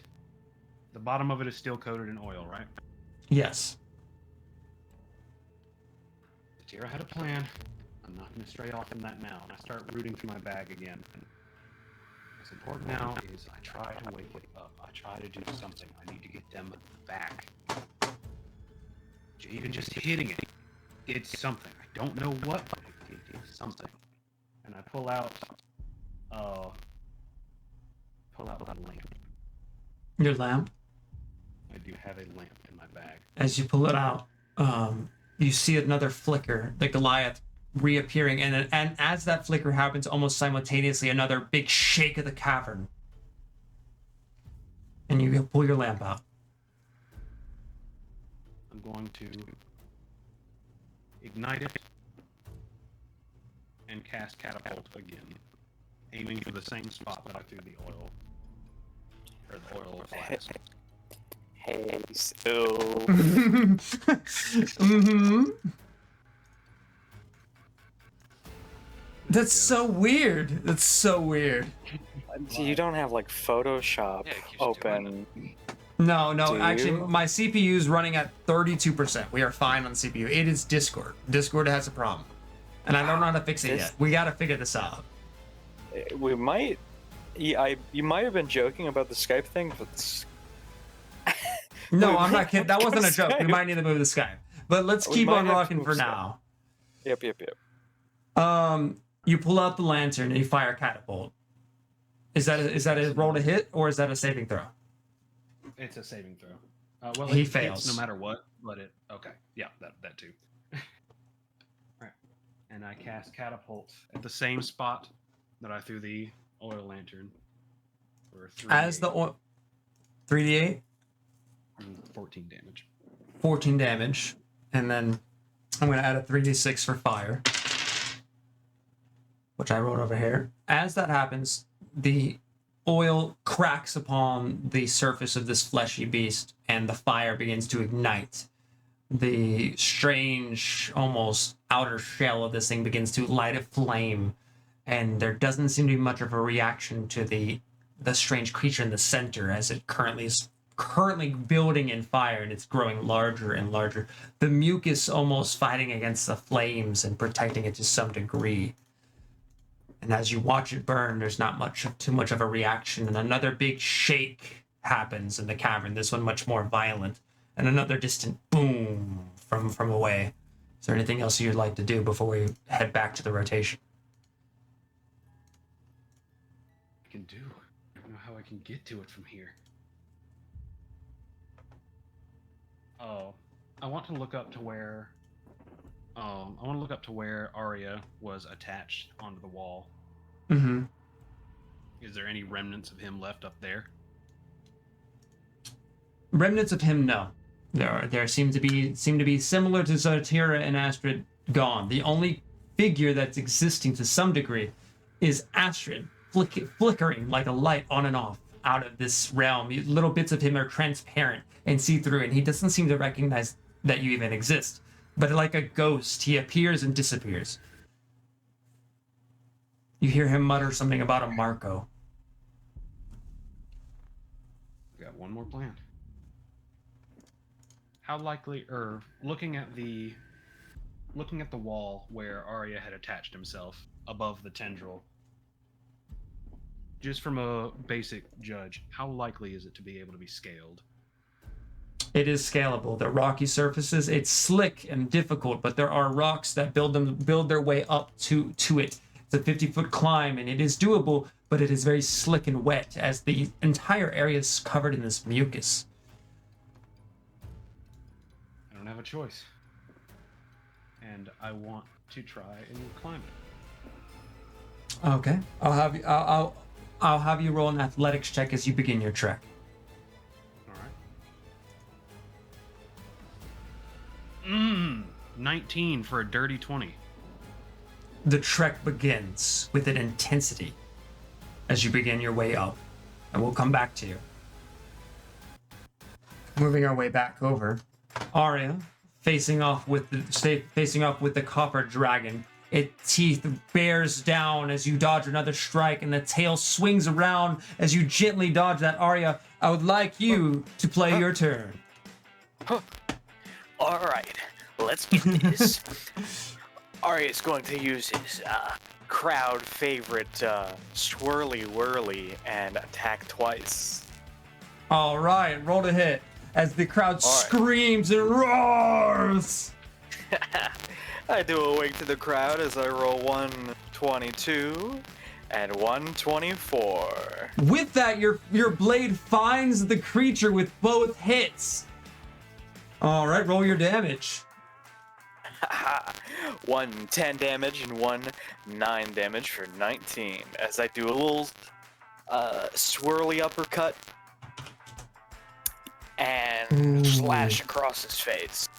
The bottom of it is still coated in oil, right? Yes. Satira had a plan. I'm not going to stray off from that now. And I start rooting through my bag again. What's important now is I try to wake it up. I try to do something. I need to get them back. Even just hitting it, it's something. I don't know what, but it is something. And I pull out a lamp. Your lamp. I do have a lamp in my bag. As you pull it out, you see another flicker, the Goliath reappearing, and as that flicker happens, almost simultaneously, another big shake of the cavern, and you pull your lamp out. I'm going to ignite it and cast catapult again, aiming for the same spot that I threw the oil flask. Hey, so Mm-hmm. That's so weird. That's so weird. you don't have like Photoshop Yeah, you just do open. No, Do actually, you? my CPU is running at 32%. We are fine on CPU. It is Discord. Discord has a problem. And I don't know how to fix it This- yet. We gotta figure this out. We might. You might have been joking about the Skype thing, but No, We I'm might not kidding. That have to wasn't a joke. We Skype. might need to move the Skype. But let's We keep might on have to rocking move for Skype. now. yep. You pull out the lantern and you fire catapult. Is that a roll to hit or is that a saving throw? It's a saving throw. Well, He it hits fails. no matter what, but it okay. Yeah, that too. Alright. And I cast catapult at the same spot that I threw the oil lantern for 3 As the 3d8, 14 damage. 14 damage, and then I'm gonna add a 3d6 for fire, which I wrote over here. As that happens, the oil cracks upon the surface of this fleshy beast, and the fire begins to ignite. The strange, almost outer shell of this thing begins to light a flame, and there doesn't seem to be much of a reaction to the strange creature in the center, as it currently building in fire, and it's growing larger and larger. The mucus almost fighting against the flames and protecting it to some degree. And as you watch it burn, there's not too much of a reaction, and another big shake happens in the cavern. This one much more violent, and another distant boom from away. Is there anything else you'd like to do before we head back to the rotation? I can do. I don't know how I can get to it from here. Oh, I want to look up to where. I want to look up to where Arya was attached onto the wall. Mm-hmm. Is there any remnants of him left up there? Remnants of him, no. There seem to be similar to Zartira and Astrid gone. The only figure that's existing to some degree is Astrid, flickering like a light on and off out of this realm. Little bits of him are transparent and see-through, and he doesn't seem to recognize that you even exist. But like a ghost, he appears and disappears. You hear him mutter something about a Marco. I got one more plan. How likely, looking at the wall where Arya had attached himself above the tendril, just from a basic judge, how likely is it to be able to be scaled? It is scalable. The rocky surfaces, it's slick and difficult, but there are rocks that build their way up to it. It's a 50-foot climb, and it is doable, but it is very slick and wet, as the entire area is covered in this mucus. I don't have a choice. And I want to try and climb it. Okay, I'll have you roll an athletics check as you begin your trek. Alright. 19 for a dirty 20. The trek begins with an intensity as you begin your way up, and we'll come back to you. Moving our way back over, Arya facing off with the copper dragon. Its teeth bears down as you dodge another strike, and the tail swings around as you gently dodge that. Arya, I would like you to play your turn. All right, let's get this. Arya is going to use his crowd favorite swirly whirly and attack twice. All right, roll to hit as the crowd right. screams and roars. I do a wink to the crowd as I roll 122 and 124. With that, your blade finds the creature with both hits. All right, roll your damage. One 10 damage and one 9 damage for 19 as I do a little swirly uppercut and slash across his face.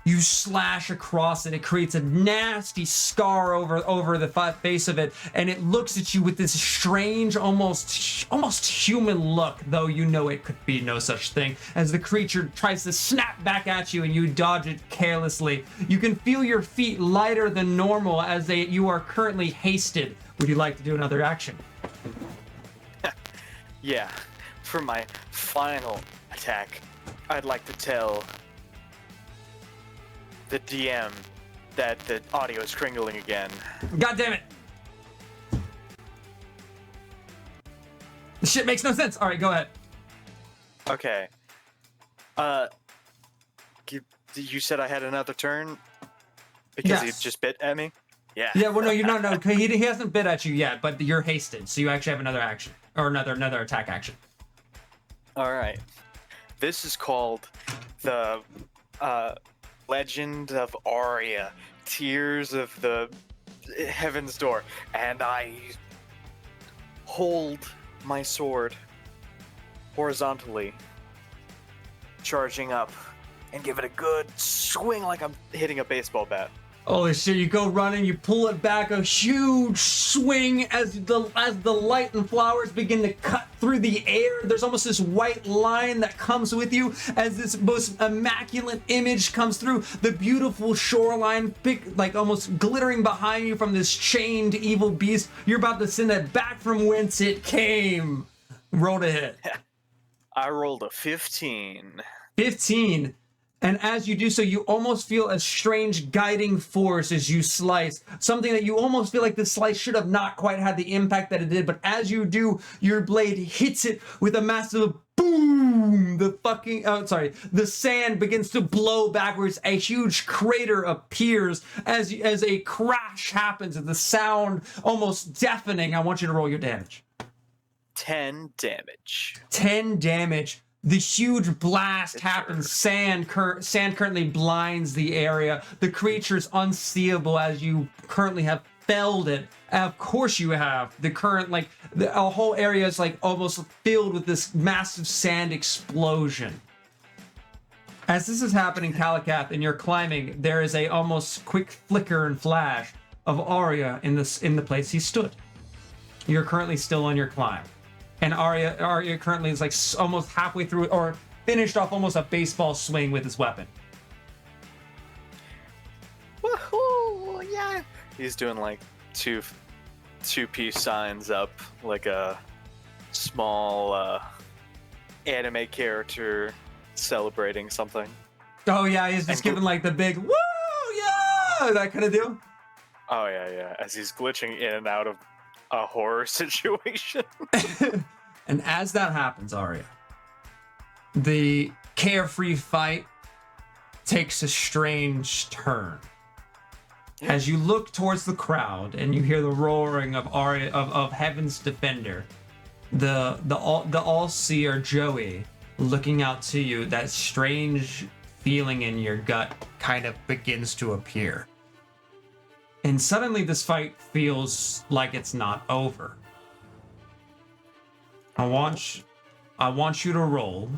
You slash across it. It creates a nasty scar over the face of it, and it looks at you with this strange, almost human look, though you know it could be no such thing, as the creature tries to snap back at you and you dodge it carelessly. You can feel your feet lighter than normal as you are currently hasted. Would you like to do another action? Yeah, for my final attack, I'd like to tell the DM that the audio is cringling again. God damn it! This shit makes no sense. All right, go ahead. Okay. You said I had another turn because he Yes. just bit at me. Yeah. Yeah, well, no, you're not. No, he hasn't bit at you yet, but you're hasted, so you actually have another action or another attack action. All right. This is called the Legend of Arya, Tears of the Heaven's Door, and I hold my sword horizontally, charging up, and give it a good swing like I'm hitting a baseball bat. Holy shit, you go running, you pull it back, a huge swing as the light and flowers begin to cut through the air. There's almost this white line that comes with you as this most immaculate image comes through. The beautiful shoreline, like almost glittering behind you from this chained evil beast. You're about to send it back from whence it came. Roll to hit. I rolled a 15. 15. And as you do so, you almost feel a strange guiding force as you slice. Something that you almost feel like the slice should have not quite had the impact that it did. But as you do, your blade hits it with a massive boom. The sand begins to blow backwards. A huge crater appears as a crash happens. And the sound almost deafening. I want you to roll your damage. 10 damage. 10 damage. The huge blast happens. Sand currently blinds the area. The creature's unseeable as you currently have felled it. Of course you have. The whole area is like almost filled with this massive sand explosion. As this is happening, Kalakath, and you're climbing, there is a almost quick flicker and flash of Arya in the place he stood. You're currently still on your climb. And Arya currently is like almost halfway through or finished off almost a baseball swing with his weapon. Woohoo! Yeah. He's doing like two peace signs up, like a small anime character celebrating something. Oh yeah, he's just giving like the big woo, yeah, that kind of deal. Oh yeah. As he's glitching in and out of a horror situation. And as that happens, Arya, the carefree fight takes a strange turn. As you look towards the crowd and you hear the roaring of Arya of Heaven's Defender, the all-seer Joey looking out to you, that strange feeling in your gut kind of begins to appear. And suddenly this fight feels like it's not over. I want you to roll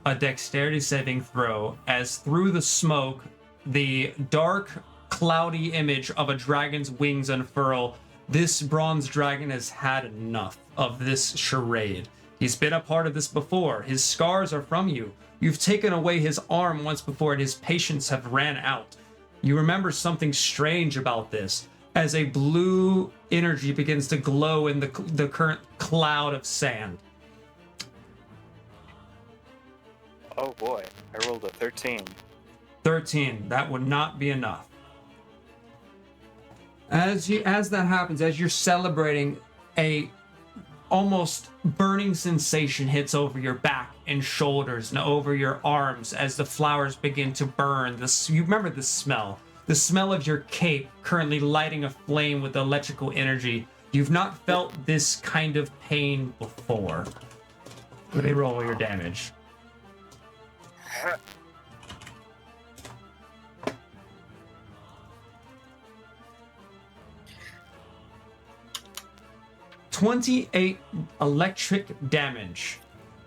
a dexterity saving throw as through the smoke, the dark, cloudy image of a dragon's wings unfurl. This bronze dragon has had enough of this charade. He's been a part of this before. His scars are from you. You've taken away his arm once before and his patience have ran out. You remember something strange about this as a blue energy begins to glow in the current cloud of sand. Oh boy, I rolled a 13. 13, that would not be enough. As that happens, as you're celebrating, a almost burning sensation hits over your back and shoulders and over your arms as the flowers begin to burn. You remember the smell of your cape currently lighting a flame with electrical energy. You've not felt this kind of pain before. Let me roll your damage. $28 electric damage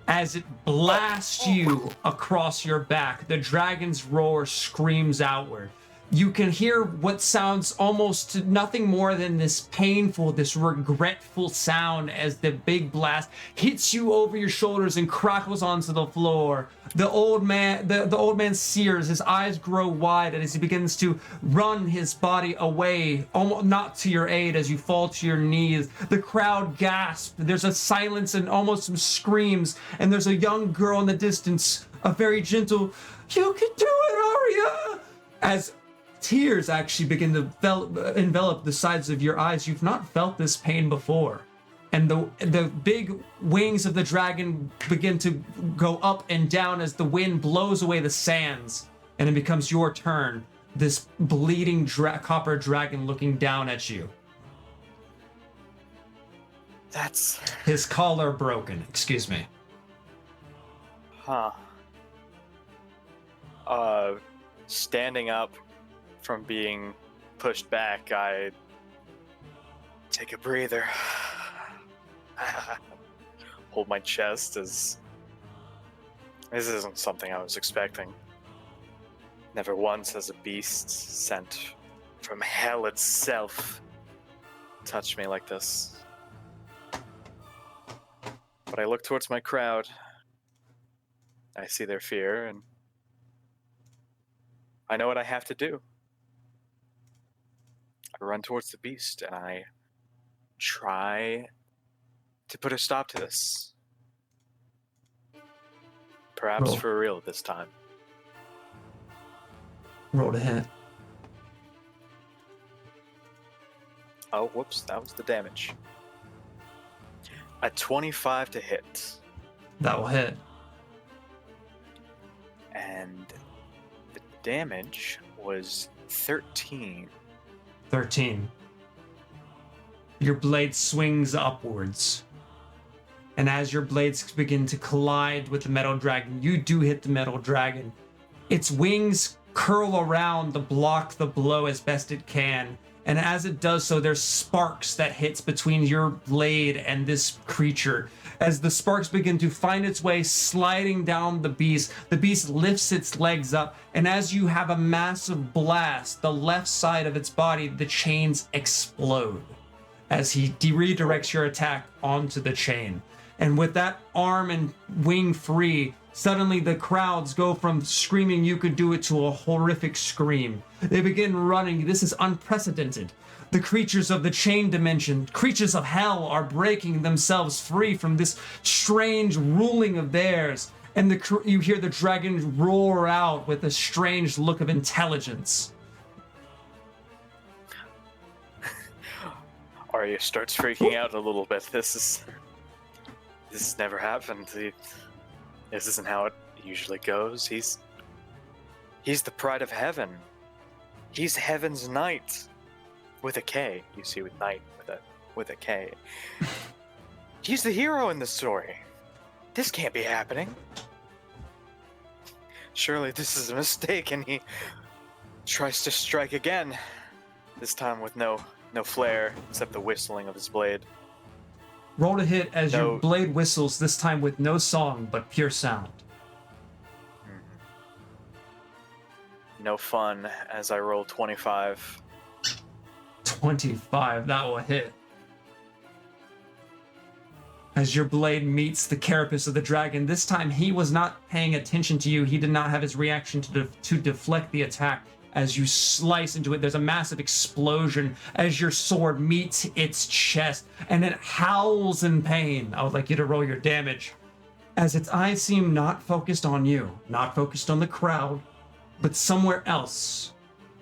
as it blasts you across your back. The dragon's roar screams outward. You can hear what sounds almost nothing more than this painful, this regretful sound as the big blast hits you over your shoulders and crackles onto the floor. The old man sears, his eyes grow wide, and as he begins to run his body away, almost not to your aid as you fall to your knees. The crowd gasps. There's a silence and almost some screams, and there's a young girl in the distance, a very gentle, "You can do it, Arya!" As tears actually begin to envelop the sides of your eyes. You've not felt this pain before. And the big wings of the dragon begin to go up and down as the wind blows away the sands. And it becomes your turn. This bleeding copper dragon looking down at you. That's... His collar broken. Excuse me. Huh. Standing up from being pushed back, I take a breather. Hold my chest as this isn't something I was expecting. Never once has a beast sent from hell itself touched me like this. But I look towards my crowd. I see their fear, and I know what I have to do. I run towards the beast, and I try to put a stop to this. Perhaps Roll. for real this time. Roll to hit. Oh, whoops, that was the damage. A 25 to hit. That will hit. And the damage was 13. 13. Your blade swings upwards. And as your blades begin to collide with the metal dragon, you do hit the metal dragon. Its wings curl around to block the blow as best it can. And as it does so, there's sparks that hits between your blade and this creature. As the sparks begin to find its way sliding down the beast lifts its legs up. And as you have a massive blast, the left side of its body, the chains explode. As he redirects your attack onto the chain. And with that arm and wing free, suddenly the crowds go from screaming "you could do it" to a horrific scream. They begin running. This is unprecedented. The creatures of the chain dimension, creatures of hell, are breaking themselves free from this strange ruling of theirs. And you hear the dragon roar out with a strange look of intelligence. Arya starts freaking out a little bit. This has never happened. This isn't how it usually goes. He's the pride of heaven. He's heaven's knight. With a K. You see, with knight with a K. He's the hero in the story. This can't be happening. Surely this is a mistake, and he tries to strike again. This time with no flare, except the whistling of his blade. Roll to hit as your blade whistles, this time with no song, but pure sound. No fun as I roll 25. 25, that will hit. As your blade meets the carapace of the dragon, this time he was not paying attention to you. He did not have his reaction to deflect the attack. As you slice into it, there's a massive explosion as your sword meets its chest, and it howls in pain. I would like you to roll your damage. As its eyes seem not focused on you, not focused on the crowd, but somewhere else.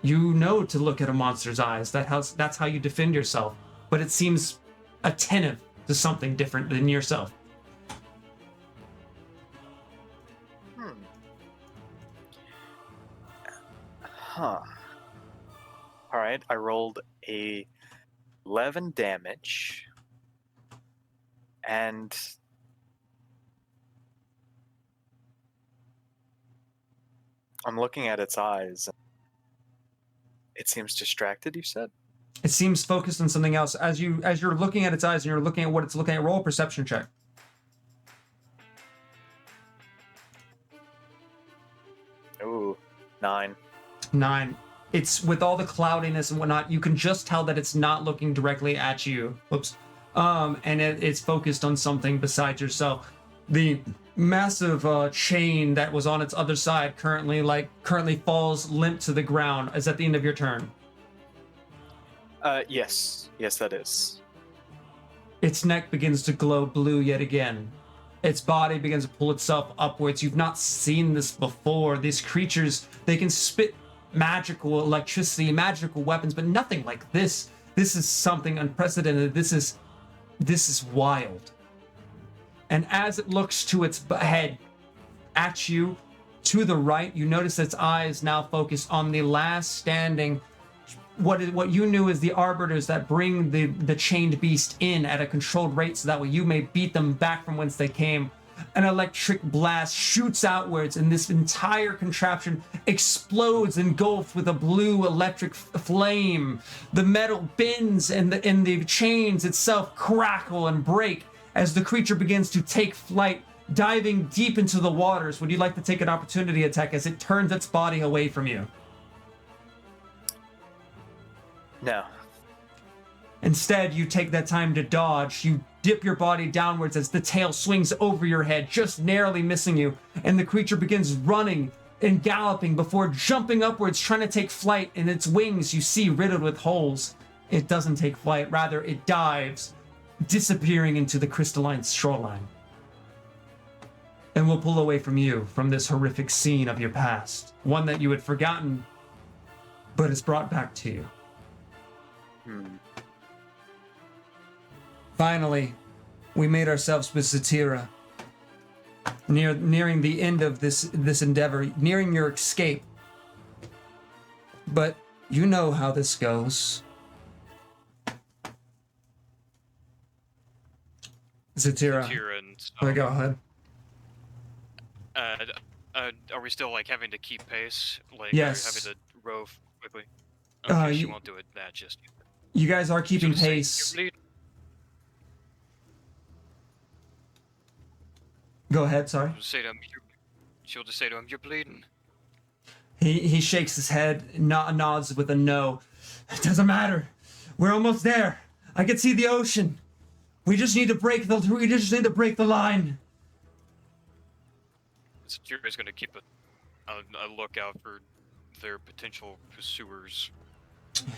You know to look at a monster's eyes. That's how you defend yourself. But it seems attentive to something different than yourself. Huh. Alright, I rolled a 11 damage. And I'm looking at its eyes. It seems distracted, you said? It seems focused on something else. As you're looking at its eyes and you're looking at what it's looking at, roll a perception check. Ooh, 9. 9. It's with all the cloudiness and whatnot, you can just tell that it's not looking directly at you. Whoops. And it's focused on something besides yourself. The massive chain that was on its other side currently falls limp to the ground. Is at the end of your turn. Yes, that is. Its neck begins to glow blue yet again. Its body begins to pull itself upwards. You've not seen this before. These creatures, they can spit magical electricity, magical weapons, but nothing like this. This is something unprecedented. This is wild. And as it looks to its head at you, to the right, you notice its eyes now focus on the last standing, what you knew is the arbiters that bring the chained beast in at a controlled rate so that way you may beat them back from whence they came. An electric blast shoots outwards and this entire contraption explodes engulfed with a blue electric flame. The metal bends and the chains itself crackle and break as the creature begins to take flight, diving deep into the waters. Would you like to take an opportunity attack as it turns its body away from you? No. Instead, you take that time to dodge. You dip your body downwards as the tail swings over your head, just narrowly missing you, and the creature begins running and galloping before jumping upwards, trying to take flight, and its wings you see riddled with holes. It doesn't take flight, rather it dives, disappearing into the crystalline shoreline. And we'll pull away from you, from this horrific scene of your past, one that you had forgotten, but is brought back to you. Finally, we made ourselves with Zatira. Nearing the end of this endeavor, nearing your escape. But you know how this goes. Zatira. Go ahead. Are we still having to keep pace? Yes. Having to row quickly? Okay, she won't do it. That just. You guys are keeping pace. Go ahead, sorry. She'll just say to him, "You're bleeding." He shakes his head, nods with a no. It doesn't matter. We're almost there. I can see the ocean. We just need to break the line. Satira's going to keep a lookout for their potential pursuers.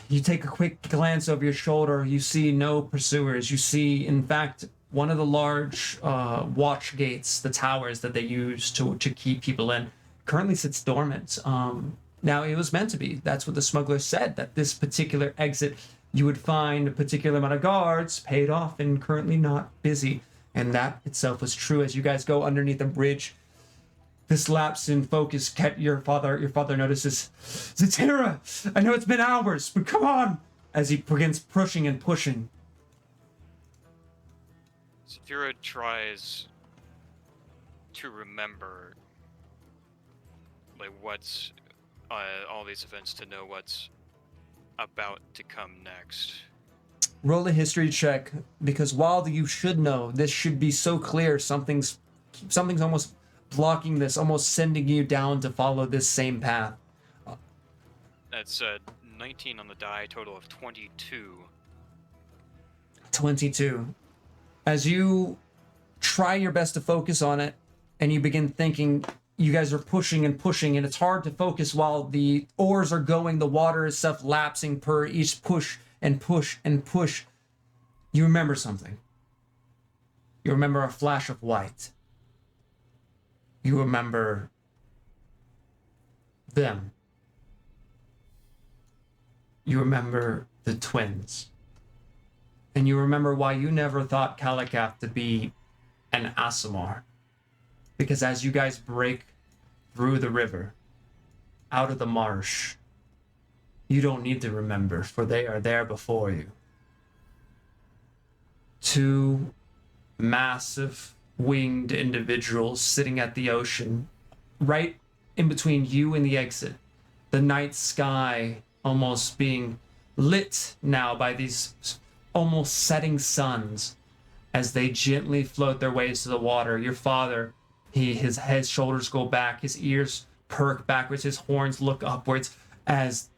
You take a quick glance over your shoulder. You see no pursuers. You see, in fact, one of the large watch gates, the towers that they use to keep people in, currently sits dormant. Now, it was meant to be. That's what the smuggler said, that this particular exit, you would find a particular amount of guards paid off and currently not busy. And that itself was true. As you guys go underneath the bridge, this lapse in focus, your father notices, Zatira, I know it's been hours, but come on, as he begins pushing and pushing. Zatira tries to remember, what's all these events, to know what's about to come next. Roll a history check, because while you should know, this should be so clear, something's almost blocking this, almost sending you down to follow this same path. That's 19 on the die, total of 22. 22. As you try your best to focus on it, and you begin thinking, you guys are pushing, and it's hard to focus while the oars are going, the water is self-lapsing per each push and push and push. You remember something. You remember a flash of white. You remember them. you remember the twins. And you remember why you never thought Kalakath to be an Aasimar. Because as you guys break through the river, out of the marsh, you don't need to remember, for they are there before you. Two massive winged individuals sitting at the ocean, right in between you and the exit. The night sky almost being lit now by these almost setting suns as they gently float their ways to the water. Your father, his head, shoulders go back, his ears perk backwards, his horns look upwards as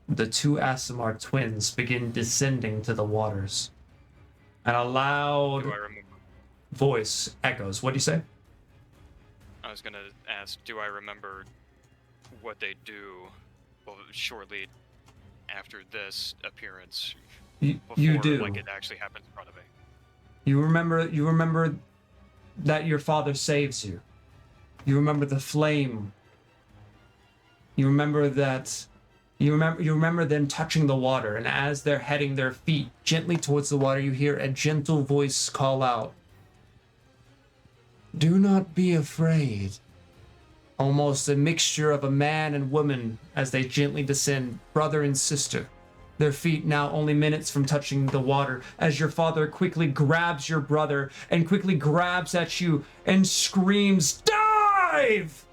the two Aasimar twins begin descending to the waters. And a loud Do I remember? voice echoes. What do you say? I was gonna ask, do I remember what they do? Well, shortly after this appearance, You before do. like it actually happens in front of me. You remember that your father saves you. You remember the flame. You remember that you remember them touching the water, and as they're heading their feet gently towards the water, you hear a gentle voice call out, "Do not be afraid." Almost a mixture of a man and woman as they gently descend, brother and sister. Their feet now only minutes from touching the water, as your father quickly grabs your brother and quickly grabs at you and screams, "Dive!"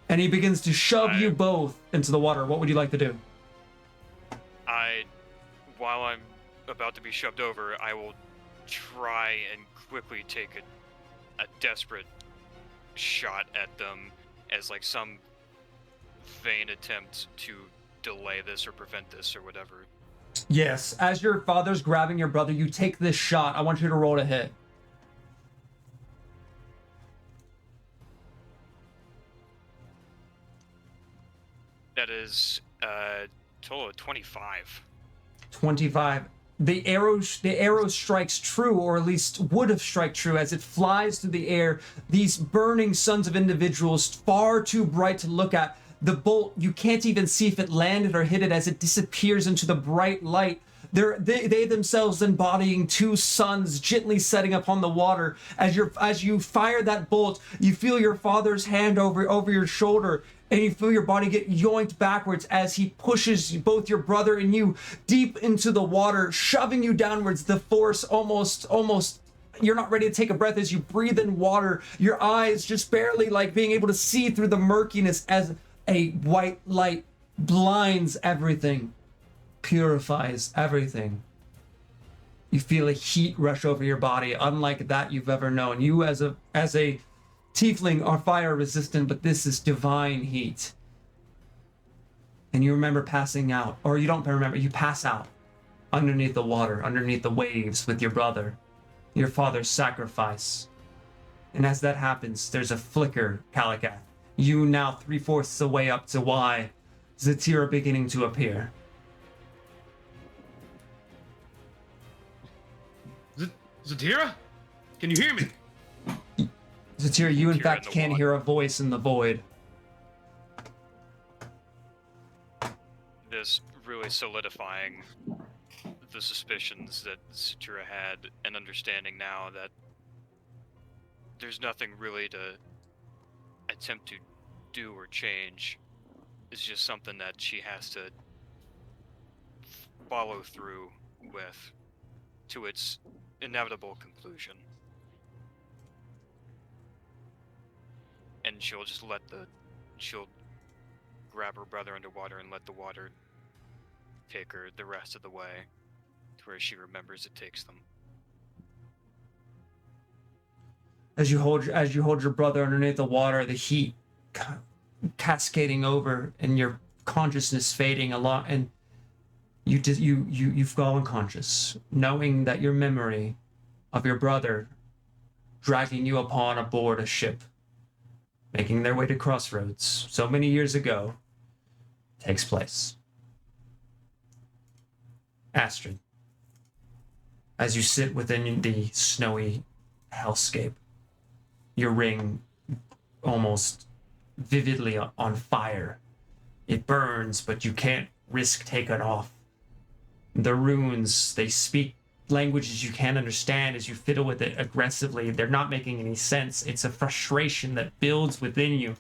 And he begins to shove you both into the water. What would you like to do? While I'm about to be shoved over, I will try and quickly take a desperate shot at them as like some vain attempt to delay this or prevent this or whatever. Yes, as your father's grabbing your brother, you take this shot. I want you to roll to hit. That is total of 25. 25. The arrow strikes true, or at least would have struck true, as it flies through the air. These burning suns of individuals, far too bright to look at. The bolt, you can't even see if it landed or hit it as it disappears into the bright light. They themselves embodying two suns gently setting upon the water. As you fire that bolt, you feel your father's hand over your shoulder, and you feel your body get yoinked backwards as he pushes both your brother and you deep into the water, shoving you downwards. The force almost you're not ready to take a breath as you breathe in water, your eyes just barely like being able to see through the murkiness as a white light blinds everything, purifies everything. You feel a heat rush over your body unlike that you've ever known. You as a tiefling are fire resistant, but this is divine heat. And you remember passing out, or you don't remember, you pass out underneath the water, underneath the waves with your brother, your father's sacrifice. And as that happens, there's a flicker, Kalakath. You now 3/4 the way up to Y, Zatira beginning to appear. Zatira? Can you hear me? Zatira, you in Zatira fact in the can water. hear a voice in the void. This really solidifying the suspicions that Satura had, and understanding now that there's nothing really to attempt to do or change. It's just something that she has to follow through with to its inevitable conclusion. And she'll grab her brother underwater and let the water take her the rest of the way to where she remembers it takes them. As you hold your brother underneath the water, the heat cascading over and your consciousness fading along, and you've gone unconscious, knowing that your memory of your brother dragging you upon aboard a ship, making their way to Crossroads so many years ago, takes place. Astrid, as you sit within the snowy hellscape, your ring almost vividly on fire. It burns, but you can't risk taking off The runes, they speak languages you can't understand as you fiddle with it aggressively. They're not making any sense. It's a frustration that builds within you.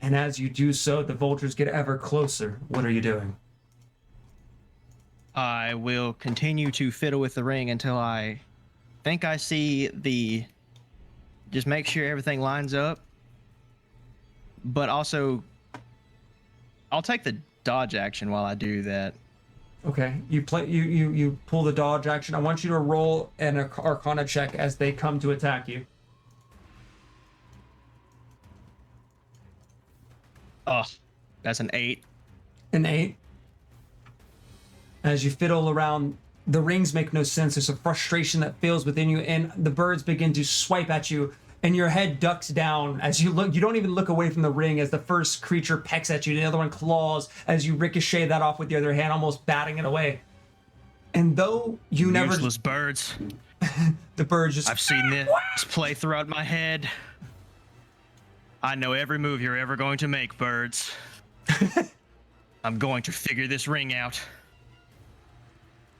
And as you do so, the vultures get ever closer. What are you doing? I will continue to fiddle with the ring until I think I see the. Just make sure everything lines up. But also, I'll take the dodge action while I do that. Okay, you pull the dodge action. I want you to roll an Arcana check as they come to attack you. Oh, that's an 8. An 8. As you fiddle around, the rings make no sense. There's a frustration that fills within you, and the birds begin to swipe at you, and your head ducks down as you look. You don't even look away from the ring as the first creature pecks at you, the other one claws as you ricochet that off with the other hand, almost batting it away. And though you never... Useless birds. The birds just... I've seen this play throughout my head. I know every move you're ever going to make, birds. I'm going to figure this ring out.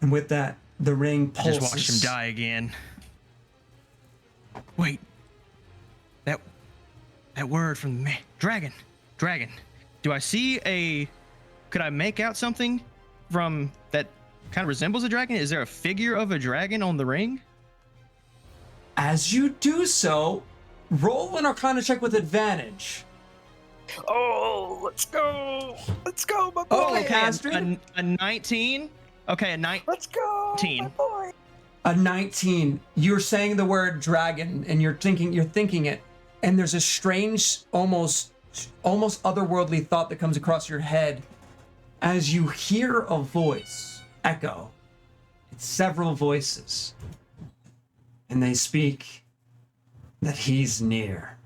And with that, the ring pulses. Just watched him die again. Wait. That word from me. Dragon. Do I see a... Could I make out something from that kind of resembles a dragon? Is there a figure of a dragon on the ring? As you do so, roll an Arcana check with advantage. Oh, let's go! Let's go, my boy! Okay, Astrid. A 19? Okay, a 19. Let's go, my boy! A 19. You're saying the word dragon, and you're thinking it, and there's a strange, almost otherworldly thought that comes across your head as you hear a voice echo. It's several voices, and they speak that he's near.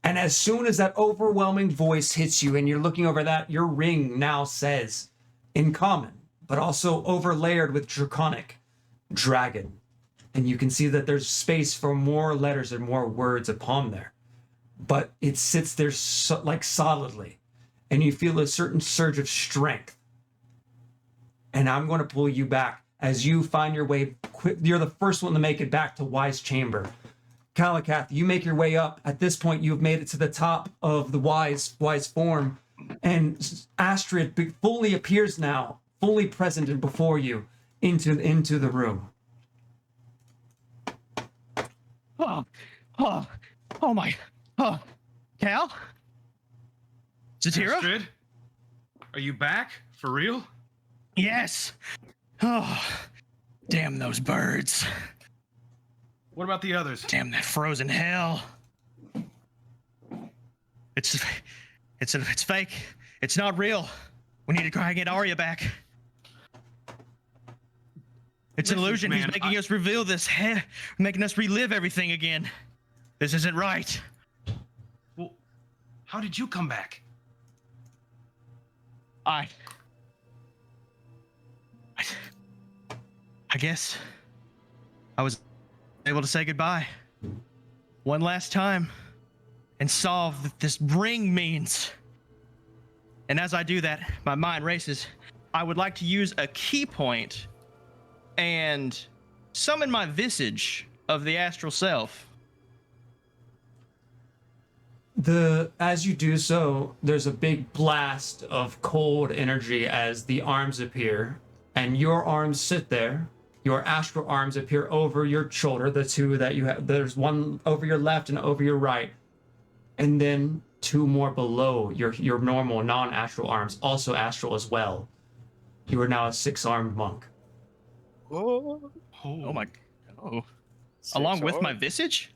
And as soon as that overwhelming voice hits you and you're looking over that, your ring now says, in common, but also overlayered with draconic, dragon. And you can see that there's space for more letters and more words upon there. But it sits there like solidly. And you feel a certain surge of strength. And I'm going to pull you back as you find your way. You're the first one to make it back to Wise Chamber. Kalakath, you make your way up. At this point, you've made it to the top of the wise form. And Astrid fully appears now, fully present and before you, into the room. Oh my. Cal? Zatira? Astrid? Are you back? For real? Yes. Oh, damn those birds. What about the others? Damn that frozen hell. It's fake. It's not real. We need to try and get Arya back. It's an illusion. Man, He's making us reveal this, making us relive everything again. This isn't right. Well, how did you come back? I guess I was able to say goodbye one last time and solve what this ring means. And as I do that, my mind races. I would like to use a key point and summon my visage of the astral self. As you do so, there's a big blast of cold energy as the arms appear, and your arms sit there. Your astral arms appear over your shoulder, the two that you have. There's one over your left and over your right, and then two more below your normal non-astral arms, also astral as well. You are now a 6-armed monk. Oh, Oh my. Oh. Along with my visage?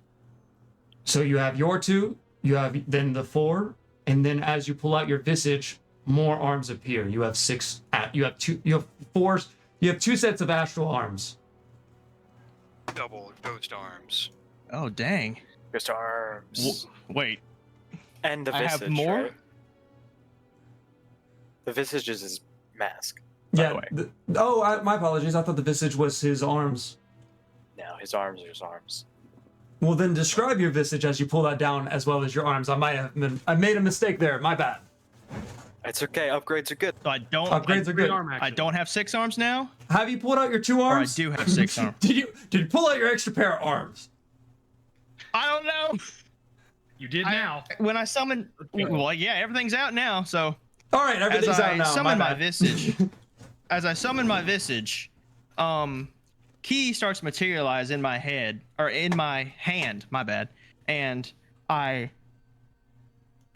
So you have your two, you have then the 4, and then as you pull out your visage, more arms appear. You have 6. You have 2. You have 4. You have 2 sets of astral arms. Double ghost arms. Oh dang. just arms. Wait. And the I visage. have more? Right? The visage is his mask. By Yeah. the way. My apologies. I thought the visage was his arms. No, his arms are his arms. Well, then describe your visage as you pull that down, as well as your arms. I made a mistake there. My bad. It's okay. Upgrades are good. So I don't. Upgrades are good. Arm I action. don't have 6 arms now, Have you pulled out your 2 or I arms? do have 6 arms. Did you pull out your extra pair of arms? I don't know. You did now. When I summon, well, yeah, everything's out now. So All right, everything's as out I now. summon my bad. visage, Key starts to materialize in my head or in my hand. My bad. And I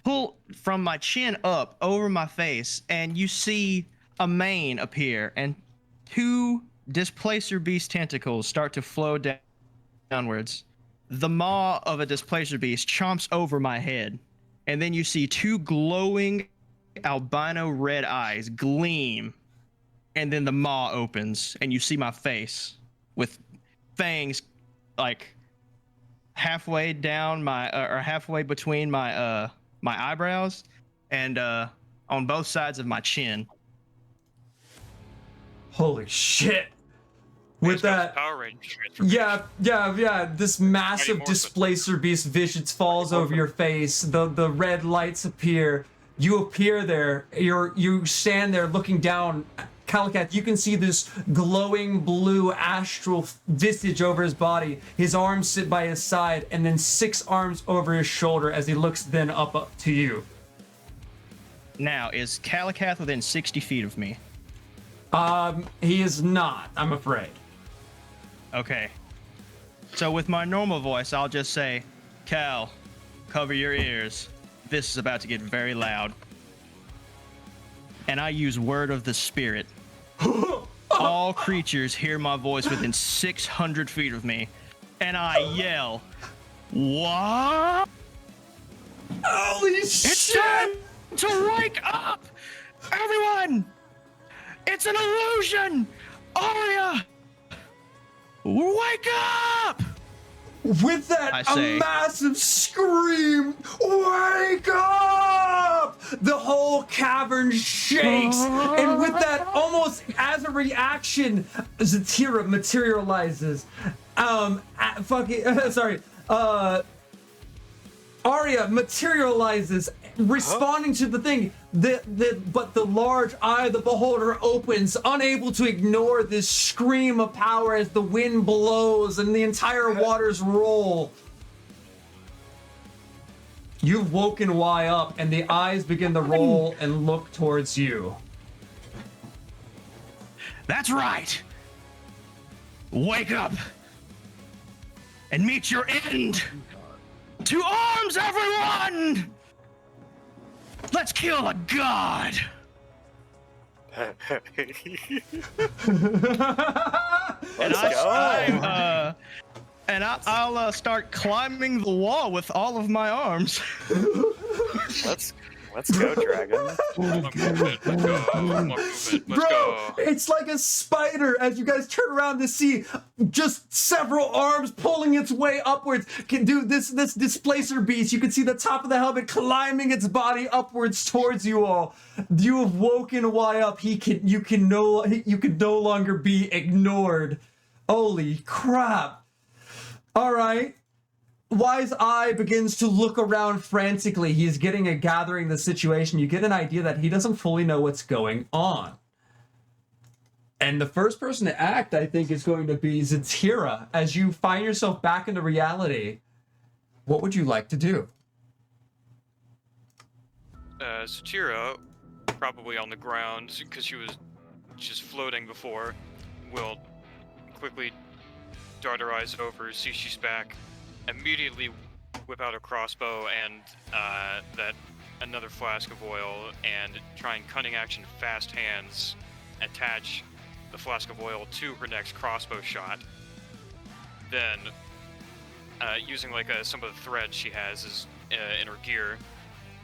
pull from my chin up over my face, and you see a mane appear, and 2 Displacer Beast tentacles start to flow downwards. The maw of a Displacer Beast chomps over my head, and then you see 2 glowing albino red eyes gleam, and then the maw opens, and you see my face with fangs like halfway down my or halfway between my my eyebrows and on both sides of my chin. Holy shit! With Based on his that, Power Ranger transformation. yeah. This massive Morphin. Displacer Beast vision falls over your face. The red lights appear. You appear there. You stand there looking down. Calicath, you can see this glowing blue astral visage over his body. His arms sit by his side, and then 6 arms over his shoulder as he looks then up to you. Now, is Calicath within 60 feet of me? He is not, I'm afraid. Okay. So with my normal voice, I'll just say, Cal, cover your ears. This is about to get very loud. And I use Word of the Spirit. All creatures hear my voice within 600 feet of me, and I yell, "What? Holy It's shit! time to wake up! Everyone! It's an illusion! Aria! Wake up!" With that, I a say- massive scream! Wake up! The whole cavern shakes, and with that, almost as a reaction, Zatira materializes. Arya materializes, responding to the thing. But the large eye of the beholder opens, unable to ignore this scream of power as the wind blows and the entire waters roll. You've woken Y up, and the eyes begin to roll and look towards you. That's right. Wake up and meet your end. To arms, everyone! Let's kill a god. And I'll start climbing the wall with all of my arms. Let's go, dragon. More movement, let's go. More movement, let's Bro, go. it's like a spider as you guys turn around to see just several arms pulling its way upwards. Can do this Displacer Beast. You can see the top of the helmet climbing its body upwards towards you all. You have woken Y up. You can no longer be ignored. Holy crap. All right. Y's eye begins to look around frantically. He's gathering the situation. You get an idea that he doesn't fully know what's going on. And the first person to act, I think, is going to be Zatira. As you find yourself back into reality, what would you like to do? Satira, probably on the ground, because she was just floating before, will quickly dart her eyes over, see she's back, immediately whip out a crossbow and that another flask of oil, and try and cunning action fast hands attach the flask of oil to her next crossbow shot. Then, using like some of the thread she has is in her gear,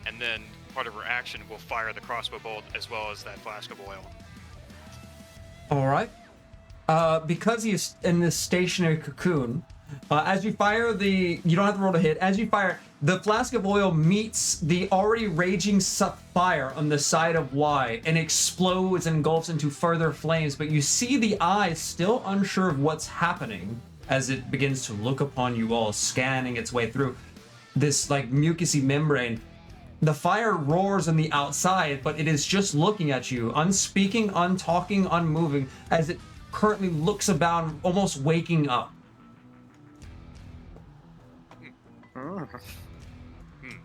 and then part of her action will fire the crossbow bolt as well as that flask of oil. All right. Because he's in this stationary cocoon, as you fire you don't have to roll to hit. As you fire, the flask of oil meets the already raging fire on the side of Y and explodes and engulfs into further flames. But you see the eye still unsure of what's happening as it begins to look upon you all, scanning its way through this like mucousy membrane. The fire roars on the outside, but it is just looking at you, unspeaking, untalking, unmoving, as it currently looks about, almost waking up.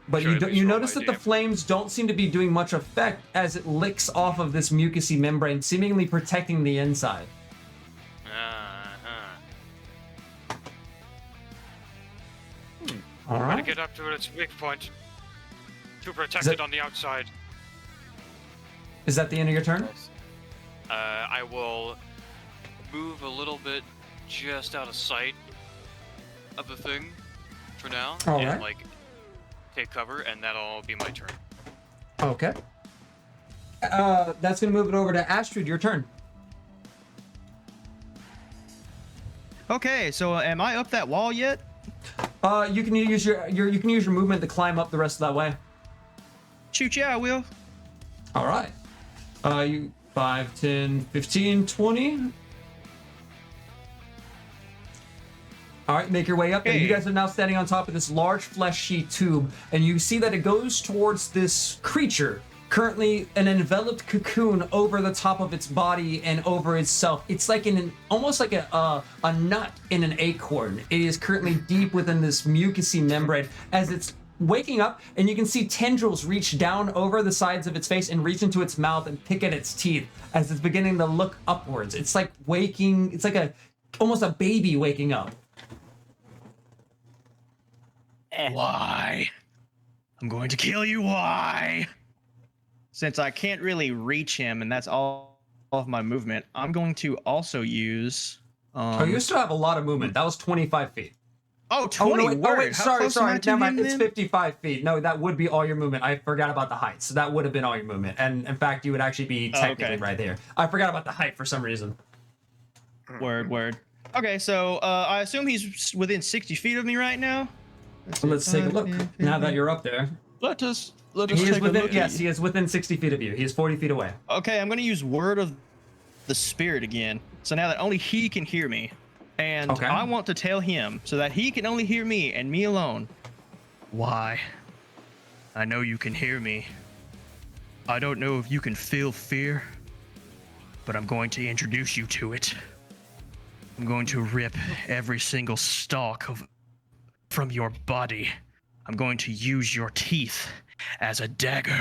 But Should I at least you roll notice my that the DM? flames don't seem to be doing much effect as it licks off of this mucousy membrane, seemingly protecting the inside. All Gotta right. get up to its weak point. To protect Is it- it on the outside. Is that the end of your turn? I will move a little bit just out of sight of the thing for now. All and, right. like, take cover, and that'll be my turn. Okay. That's gonna move it over to Astrid. Your turn. Okay, so am I up that wall yet? You can use you can use your movement to climb up the rest of that way. Shoot, yeah, I will. All right. You 5, 10, 15, 20. All right, make your way up there. You Hey. guys are now standing on top of this large fleshy tube, and you see that it goes towards this creature, currently an enveloped cocoon over the top of its body and over itself. It's like almost like a nut in an acorn. It is currently deep within this mucousy membrane as it's waking up, and you can see tendrils reach down over the sides of its face and reach into its mouth and pick at its teeth as it's beginning to look upwards. It's like waking. It's like almost a baby waking up. Why? I'm going to kill you. Why? Since I can't really reach him, and that's all of my movement, I'm going to also use. Oh, you still have a lot of movement. That was 25 feet. Oh, 20 no, wait, word. How sorry, close am I to never him mind. It's then? 55 feet. No, that would be all your movement. I forgot about the height. So that would have been all your movement. And in fact, you would actually be technically right there. I forgot about the height for some reason. Word. Okay, so I assume he's within 60 feet of me right now. Let's take a look. Now that you're up there. Let us He take is a within, look. yes, he is within 60 feet of you. He is 40 feet away. Okay, I'm going to use Word of the Spirit again. So now that only he can hear me. And Okay. I want to tell him so that he can only hear me and me alone. Why? I know you can hear me. I don't know if you can feel fear, but I'm going to introduce you to it. I'm going to rip every single stalk from your body. I'm going to use your teeth as a dagger.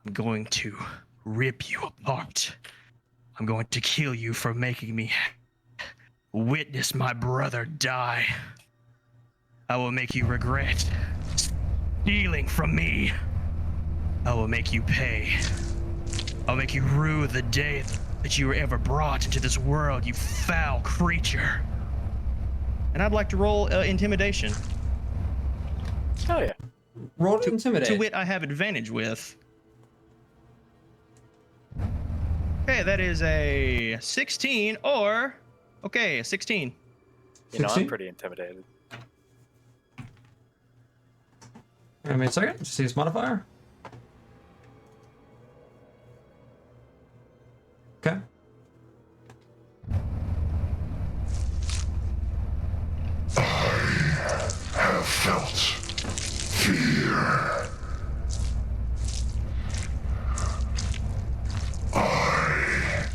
I'm going to rip you apart. I'm going to kill you for making me witness my brother die. I will make you regret stealing from me. I will make you pay. I'll make you rue the day that you were ever brought into this world, you foul creature. And I'd like to roll intimidation. Oh yeah. Roll to intimidate. To wit, I have advantage with. Okay, that is a 16 or... Okay, a 16. You know, 16? I'm pretty intimidated. Give me a second. Just see his modifier. Okay. Have felt fear. I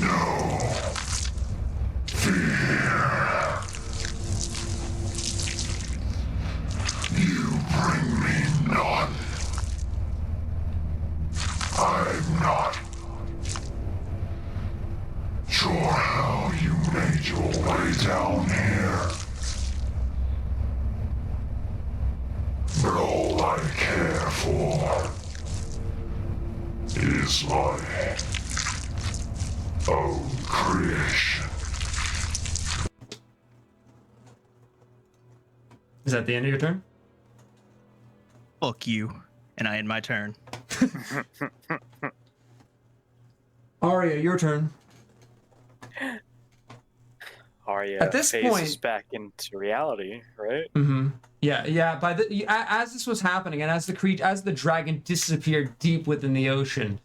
know fear. You bring me none. I'm not sure how you made your way down here. But all I care for is my own creation. Is that the end of your turn? Fuck you. And I end my turn. Arya, your turn. Arya At this phases point- back into reality, right? Mm-hmm. Yeah. By as this was happening, and as the dragon disappeared deep within the ocean,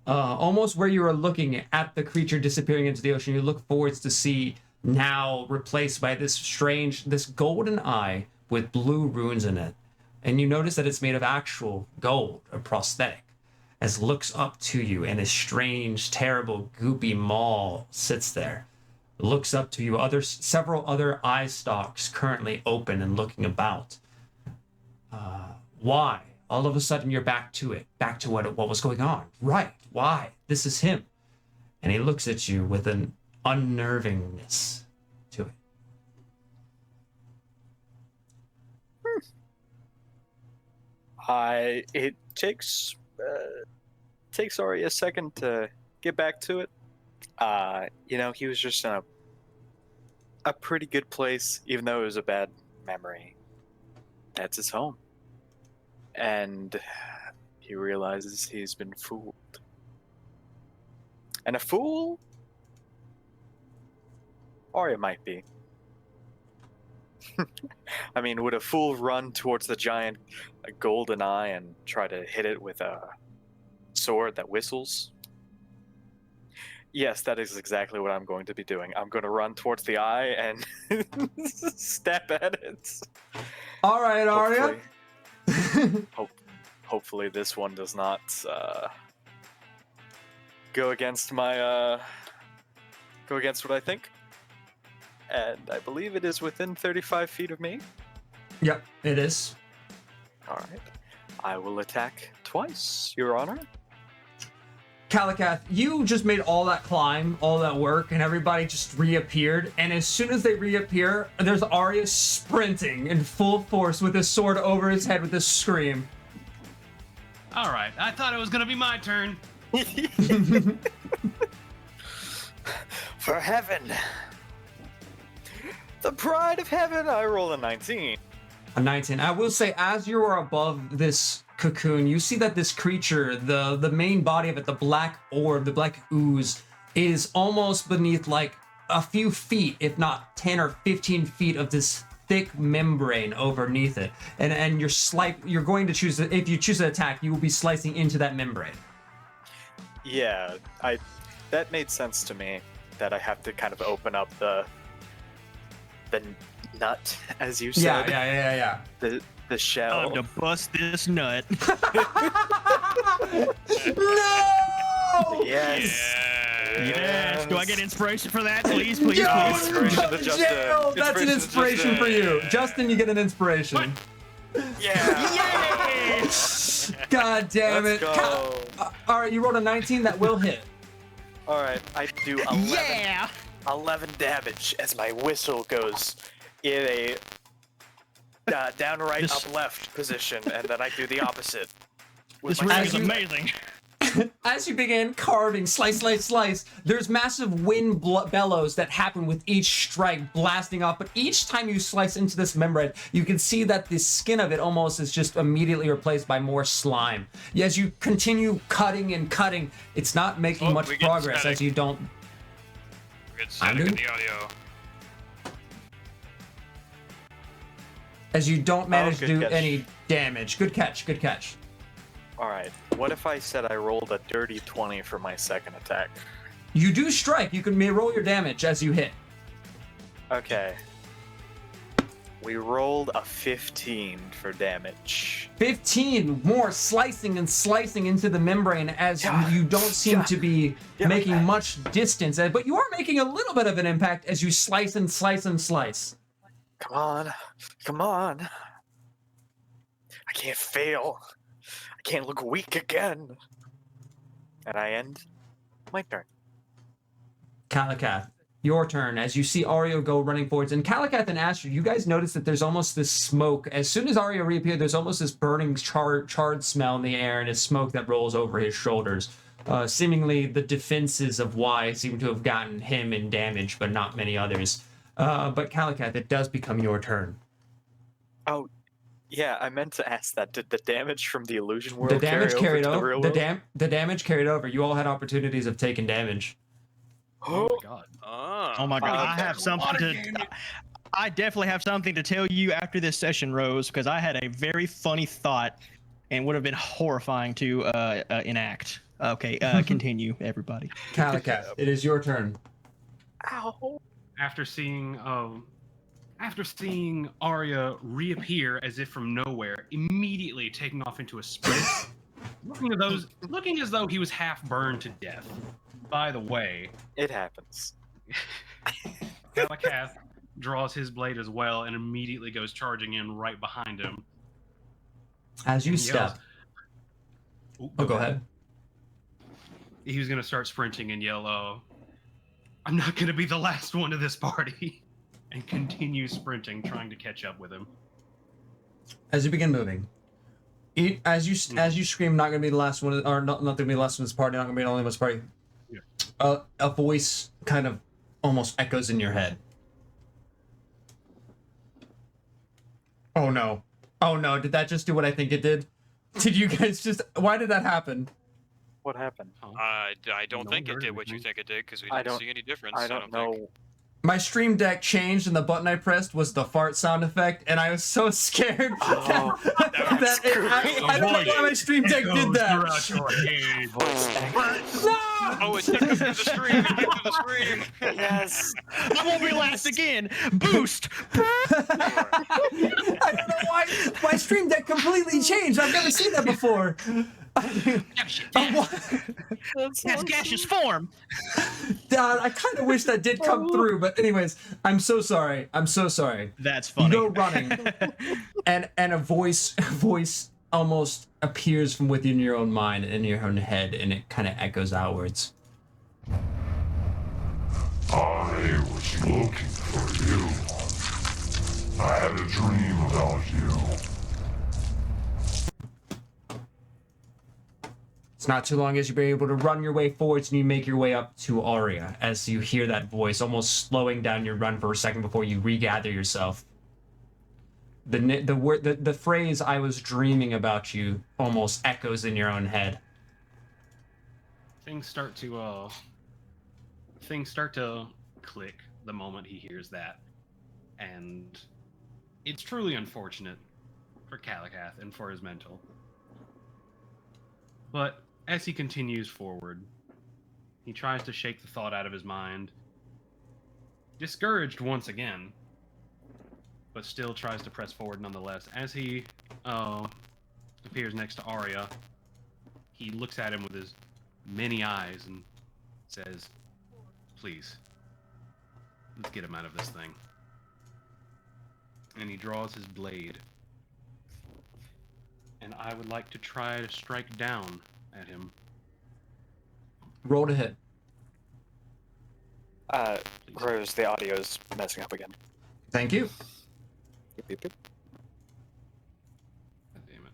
almost where you were looking at the creature disappearing into the ocean, you look forwards to see now replaced by this golden eye with blue runes in it. and you notice that it's made of actual gold, a prosthetic, as looks up to you, and this strange, terrible, goopy maw sits there. Looks up to you. Several other eye stalks currently open and looking about. Why? All of a sudden you're back to it, back to what was going on. Right? Why? This is him, and he looks at you with an unnervingness to it. It takes Ari a second to get back to it. He was just in a pretty good place, even though it was a bad memory. That's his home. And he realizes he's been fooled. And a fool? Arya might be. I mean, would a fool run towards the giant golden eye and try to hit it with a sword that whistles? Yes, that is exactly what I'm going to be doing. I'm going to run towards the eye and stab at it. All right, Arya. Hopefully this one does not go against what I think. And I believe it is within 35 feet of me. Yep, it is. All right. I will attack twice, Your Honor. Kalakath, you just made all that climb, all that work, and everybody just reappeared. And as soon as they reappear, there's Arya sprinting in full force with his sword over his head with a scream. All right, I thought it was gonna be my turn. For heaven. The pride of heaven. I roll a 19. A 19. I will say, as you are above this cocoon, you see that this creature, the main body of it, the black orb, the black ooze, is almost beneath like a few feet, if not 10 or 15 feet of this thick membrane underneath it. And you're going to choose, if you choose to attack, you will be slicing into that membrane. Yeah, that made sense to me, that I have to kind of open up the nut, as you said. Yeah. The shell. Time to bust this nut. No! Yes. Yes. Do I get inspiration for that? Please, please, Yo, please. Inspiration to Justin. Jail! That's an inspiration for you. Justin, you get an inspiration. Yeah. Yes! God damn Let's it. go. All right, you rolled a 19. That will hit. All right, I do 11, Yeah! 11 damage as my whistle goes in a downright This- up left position, and then I do the opposite. with This my ring is second- amazing. As you begin carving, slice, there's massive wind bellows that happen with each strike blasting off. But each time you slice into this membrane, you can see that the skin of it almost is just immediately replaced by more slime. As you continue cutting and cutting, it's not making Oh, much we get progress static. as you don't. Good static in doing- the audio. As you don't manage to good do catch. any damage. Good catch. All right, what if I said I rolled a dirty 20 for my second attack? You do strike. You can roll your damage as you hit. Okay. We rolled a 15 for damage. 15 more slicing into the membrane as Yeah. you don't seem Yeah. to be Yeah. making much distance, but you are making a little bit of an impact as you slice and slice. Come on. I can't fail. I can't look weak again. And I end my turn. Kalakath, your turn as you see Ario go running forwards. And Kalakath and Astrid, you guys notice that there's almost this smoke. As soon as Ario reappeared, there's almost this burning charred smell in the air and it's smoke that rolls over his shoulders. Seemingly the defenses of Y seem to have gotten him in damage, but not many others. But Kalakath, it does become your turn. Oh, yeah, I meant to ask that. Did the damage from the illusion world The damage carried carry over to the over. real The world? the damage carried over. You all had opportunities of taking damage. Oh my god. Oh my god, I okay. have something to. I definitely have something to tell you after this session, Rose, because I had a very funny thought and would have been horrifying to enact. Okay, continue, everybody. Kalakath, it is your turn. Ow. After seeing After seeing Arya reappear as if from nowhere, immediately taking off into a sprint, looking as though he was half burned to death. By the way, It happens. Galakath draws his blade as well and immediately goes charging in right behind him. As you and yells- step. Oh, go ahead. He was going to start sprinting and yell, I'm not going to be the last one of this party. And continue sprinting, trying to catch up with him. As you begin moving, as you scream, not gonna be the last one, or not gonna be the last one in this party, not gonna be the only one in this party. Yeah. A voice kind of almost echoes in your head. Oh no! Oh no! Did that just do what I think it did? Did you guys just? Why did that happen? What happened? I don't No think one it did heard what you anything. think it did because we I didn't don't- see any difference. I don't think. know. My stream deck changed and the button I pressed was the fart sound effect, and I was so scared Oh, that I don't know why my stream deck did that. No! Oh, it took us to the stream. It took us to the stream. Yes. I won't be last again. Boost. I don't know why my stream deck completely changed. I've never seen that before. That's gaseous form. Dad, I kind of wish that did come through, but anyways, I'm so sorry. I'm so sorry. That's You funny. go running, and a voice almost appears from within your own mind and your own head, and it kind of echoes outwards. I was looking for you. I had a dream about you. It's not too long as you've been able to run your way forwards and you make your way up to Arya as you hear that voice, almost slowing down your run for a second before you regather yourself. The phrase "I was dreaming about you" almost echoes in your own head. Things start to click the moment he hears that, and it's truly unfortunate for Galakath and for his mental. But as he continues forward, he tries to shake the thought out of his mind, discouraged once again, but still tries to press forward nonetheless. As he appears next to Arya, he looks at him with his many eyes and says, "Please, let's get him out of this thing." And he draws his blade. And I would like to try to strike down at him. Roll to hit. Rose, the audio's messing up again. Thank you. Yep, yep, yep. God damn it.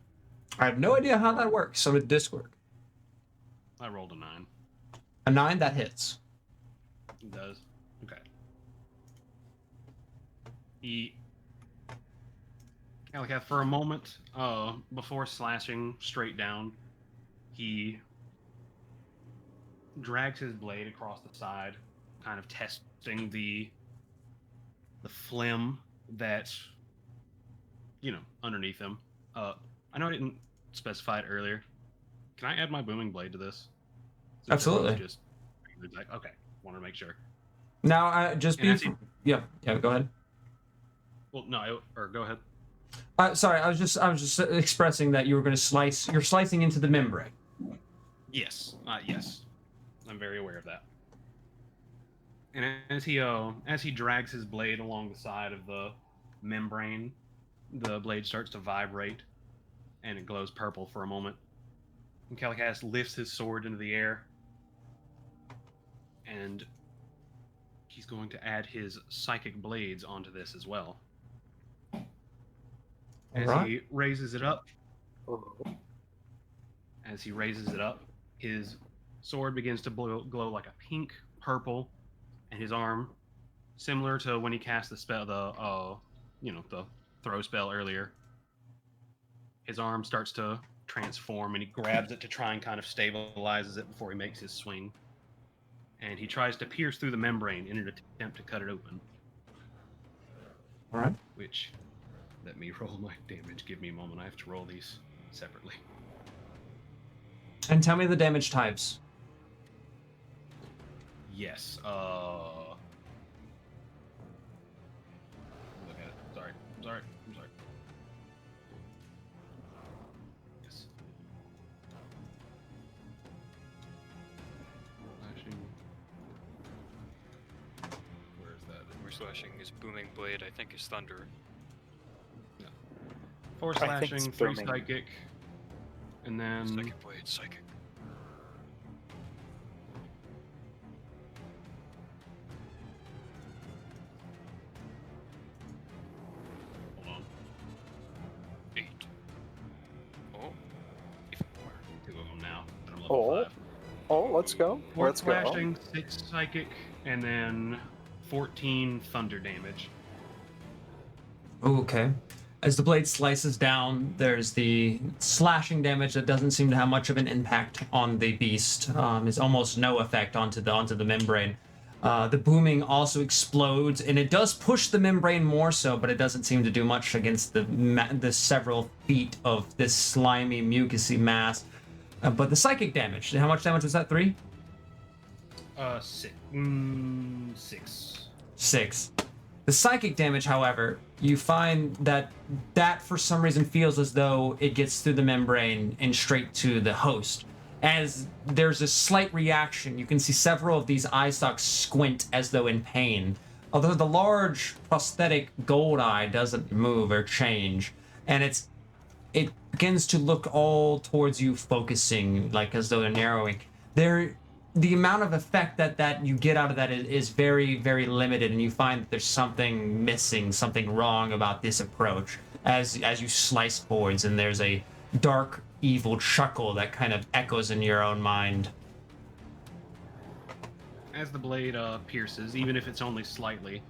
I have no idea how that works. So with Discord, I rolled a 9. a 9 that hits. It does. Okay. Galakath, for a moment, before slashing straight down, he drags his blade across the side, kind of testing the phlegm that's, underneath him. I know I didn't specify it earlier. Can I add my booming blade to this? Since Absolutely. everyone's just okay. Want to make sure. Now, just And be. as Yeah. Go ahead. Well, no, or go ahead. Sorry, I was just expressing that you were going to slice. You're slicing into the membrane. Yes, yes, I'm very aware of that. And as he drags his blade along the side of the membrane, the blade starts to vibrate, and it glows purple for a moment. And Galakath lifts his sword into the air, and he's going to add his psychic blades onto this as well. As Alright. he raises it up, Oh. his sword begins to glow like a pink purple, and his arm, similar to when he cast the spell, the throw spell earlier, his arm starts to transform, and he grabs it to try and kind of stabilizes it before he makes his swing. And he tries to pierce through the membrane in an attempt to cut it open. All right. Which, let me roll my damage. Give me a moment. I have to roll these separately. And tell me the damage types. Yes. Look at sorry. I'm sorry. Yes. Slashing. Where is that? We're slashing his booming blade, I think, is thunder. 4 I think it's slashing, 3 booming. psychic, and then Second blade, psychic. hold on, 8. Oh, even more. 2 of them now. But I'm level Oh. 5. Oh, let's go. 4 Let's go. slashing, 6 psychic, and then 14 thunder damage. Ooh, okay. As the blade slices down, there's the slashing damage that doesn't seem to have much of an impact on the beast. It's almost no effect onto the membrane. The booming also explodes, and it does push the membrane more so, but it doesn't seem to do much against the several feet of this slimy, mucousy mass. But the psychic damage, how much damage was that? 3? 6. 6. 6. The psychic damage, however, you find that for some reason feels as though it gets through the membrane and straight to the host. As there's a slight reaction, you can see several of these eye stalks squint as though in pain. Although the large prosthetic gold eye doesn't move or change, and it begins to look all towards you, focusing like as though they're narrowing. The amount of effect that you get out of that is very, very limited, and you find that there's something missing, something wrong about this approach as you slice boards, and there's a dark, evil chuckle that kind of echoes in your own mind. As the blade pierces, even if it's only slightly,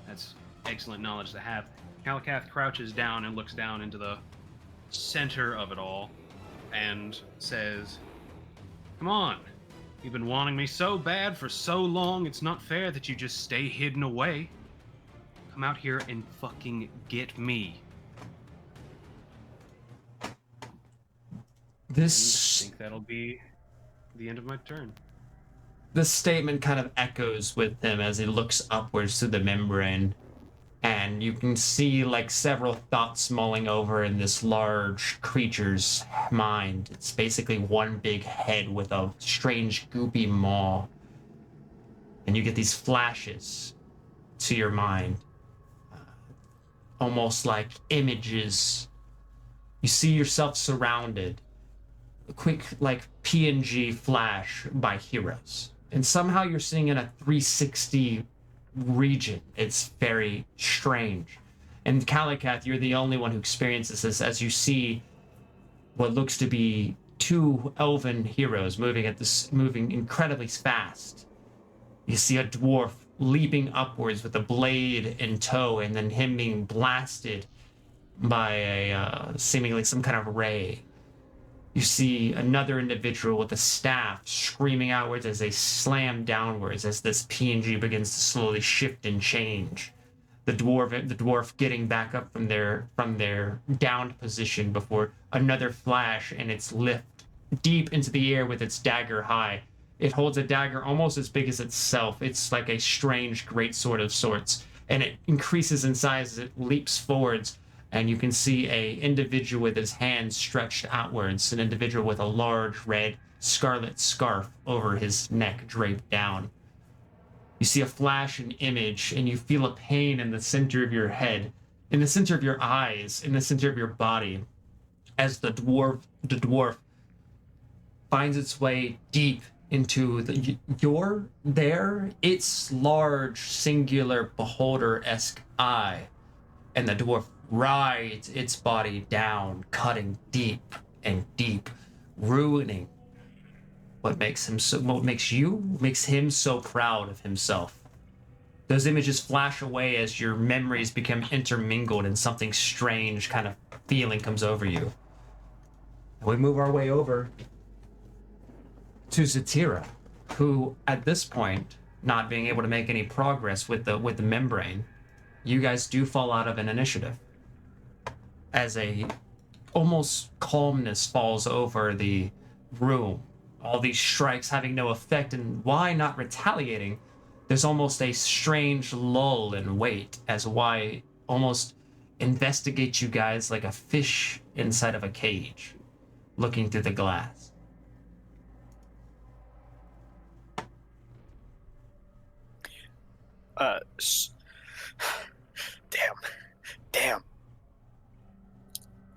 that's excellent knowledge to have. Kalakath crouches down and looks down into the center of it all and says, "Come on. You've been wanting me so bad for so long, it's not fair that you just stay hidden away. Come out here and fucking get me." And I This think that'll be the end of my turn. this statement kind of echoes with him as he looks upwards to the membrane, and you can see like several thoughts mulling over in this large creature's mind. It's basically one big head with a strange goopy maw, and you get these flashes to your mind, almost like images. You see yourself surrounded, a quick like PNG flash by heroes, and somehow you're seeing in a 360 region. It's very strange. And Kalakath, you're the only one who experiences this as you see what looks to be 2 elven heroes moving incredibly fast. You see a dwarf leaping upwards with a blade in tow, and then him being blasted by a seemingly some kind of ray. You see another individual with a staff screaming outwards as they slam downwards as this PNG begins to slowly shift and change. The dwarf getting back up from their downed position before another flash, and its lift deep into the air with its dagger high. It holds a dagger almost as big as itself. It's like a strange greatsword of sorts, and it increases in size as it leaps forwards. And you can see a individual with his hands stretched outwards, an individual with a large red scarlet scarf over his neck draped down. You see a flash, an image, and you feel a pain in the center of your head, in the center of your eyes, in the center of your body, as the dwarf finds its way deep into its large, singular, beholder-esque eye, and the dwarf rides its body down, cutting deep and deep, ruining what makes him so proud of himself. Those images flash away as your memories become intermingled, and something strange kind of feeling comes over you. We move our way over to Zatira, who at this point, not being able to make any progress with the membrane, you guys do fall out of an initiative. As a almost calmness falls over the room, all these strikes having no effect, and why not retaliating, there's almost a strange lull and wait as why almost investigate you guys like a fish inside of a cage, looking through the glass. S-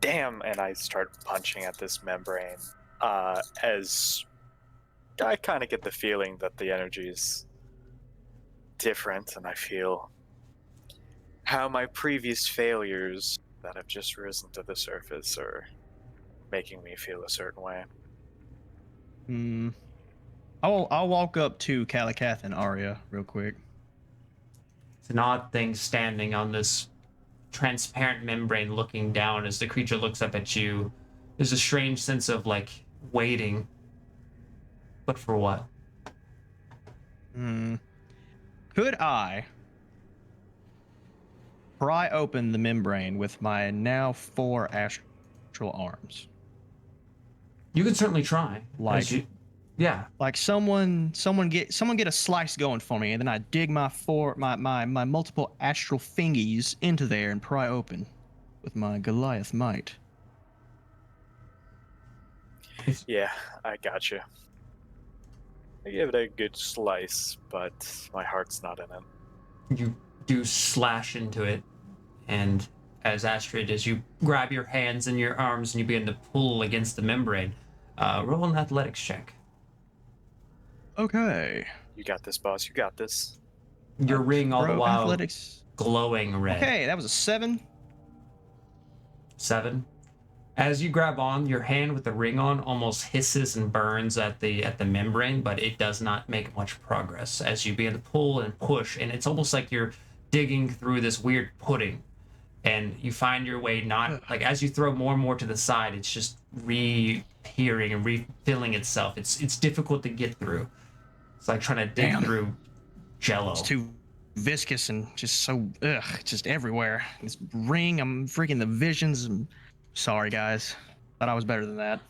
damn, and I start punching at this membrane. As I kind of get the feeling that the energy is different, and I feel how my previous failures that have just risen to the surface are making me feel a certain way. I'll walk up to Kalakath and Arya real quick. It's an odd thing standing on this transparent membrane looking down as the creature looks up at you. There's a strange sense of like waiting. But for what? Could I pry open the membrane with my now 4 astral arms? You can certainly try. Like- yeah. Like someone get a slice going for me, and then I dig my multiple astral fingies into there and pry open with my Goliath might. Yeah, I gotcha. I give it a good slice, but my heart's not in it. You do slash into it, and as Astrid, as you grab your hands and your arms and you begin to pull against the membrane, roll an athletics check. Okay. You got this, boss. You got this. Your ring all the Bro, while athletics. glowing red. Okay, that was a 7. 7. As you grab on, your hand with the ring on almost hisses and burns at the membrane, but it does not make much progress as you begin to pull and push, and it's almost like you're digging through this weird pudding, and you find your way not like as you throw more and more to the side, it's just reappearing and refilling itself. It's difficult to get through. It's like trying to dig Damn. through jello. It's too viscous and just so just everywhere. This ring, I'm freaking the visions. Sorry, guys. Thought I was better than that.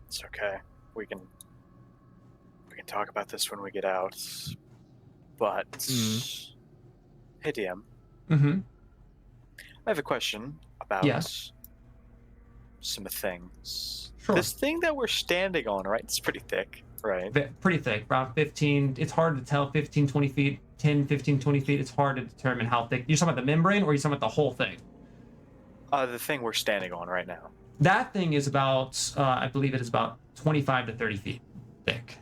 It's okay. We can talk about this when we get out. But hey, DM, Mm-hmm. I have a question about Yes. some things. Sure. This thing that we're standing on, right? It's pretty thick, right? Pretty thick, about 15. It's hard to tell, 15, 20 feet, 10, 15, 20 feet. It's hard to determine how thick. You're talking about the membrane, or you're talking about the whole thing? The thing we're standing on right now. That thing is about, I believe it is about 25 to 30 feet thick.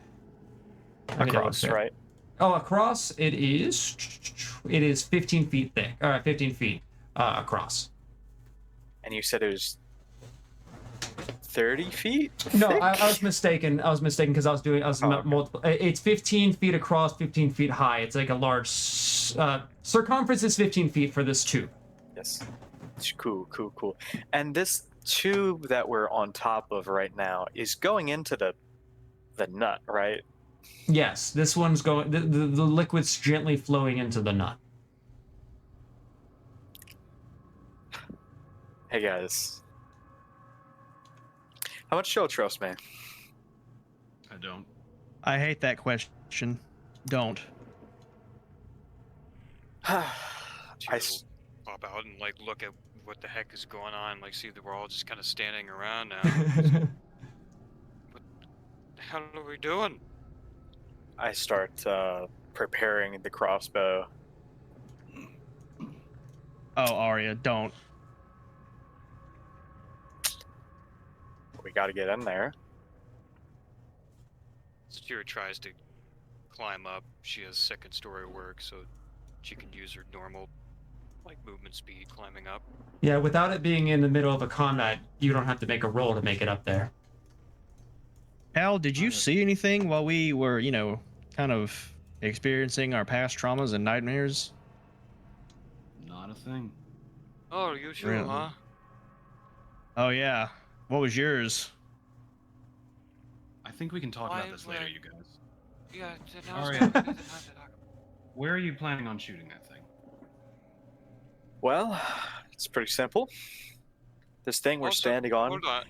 Let me double Across, check. right? Oh, across it is 15 feet thick, 15 feet across. And you said it was 30 feet? No, thick? I was mistaken. I was mistaken because I was okay. multiple. It's 15 feet across, 15 feet high. It's like a large circumference is 15 feet for this tube. Yes. It's cool. And this tube that we're on top of right now is going into the nut, right? Yes, this one's going. The liquid's gently flowing into the nut. Hey guys. How much do you trust me? I don't. I hate that question. Don't. I Jill s- will pop out and like look at what the heck is going on, like see that we're all just kind of standing around now. What the hell are we doing? I start preparing the crossbow. Oh, Arya, don't. We got to get in there. Satira tries to climb up. She has second story work, so she can use her normal like movement speed climbing up. Yeah, without it being in the middle of a combat, you don't have to make a roll to make it up there. Hal, did you see anything while we were, kind of experiencing our past traumas and nightmares? Not a thing. Oh, you too, Really? huh? Oh, yeah. What was yours? I think we can talk Why about this later, would- you guys. Yeah, now's Alright. not the time to talk. Where are you planning on shooting that thing? Well, it's pretty simple. This thing we're Also, standing on. Hold on.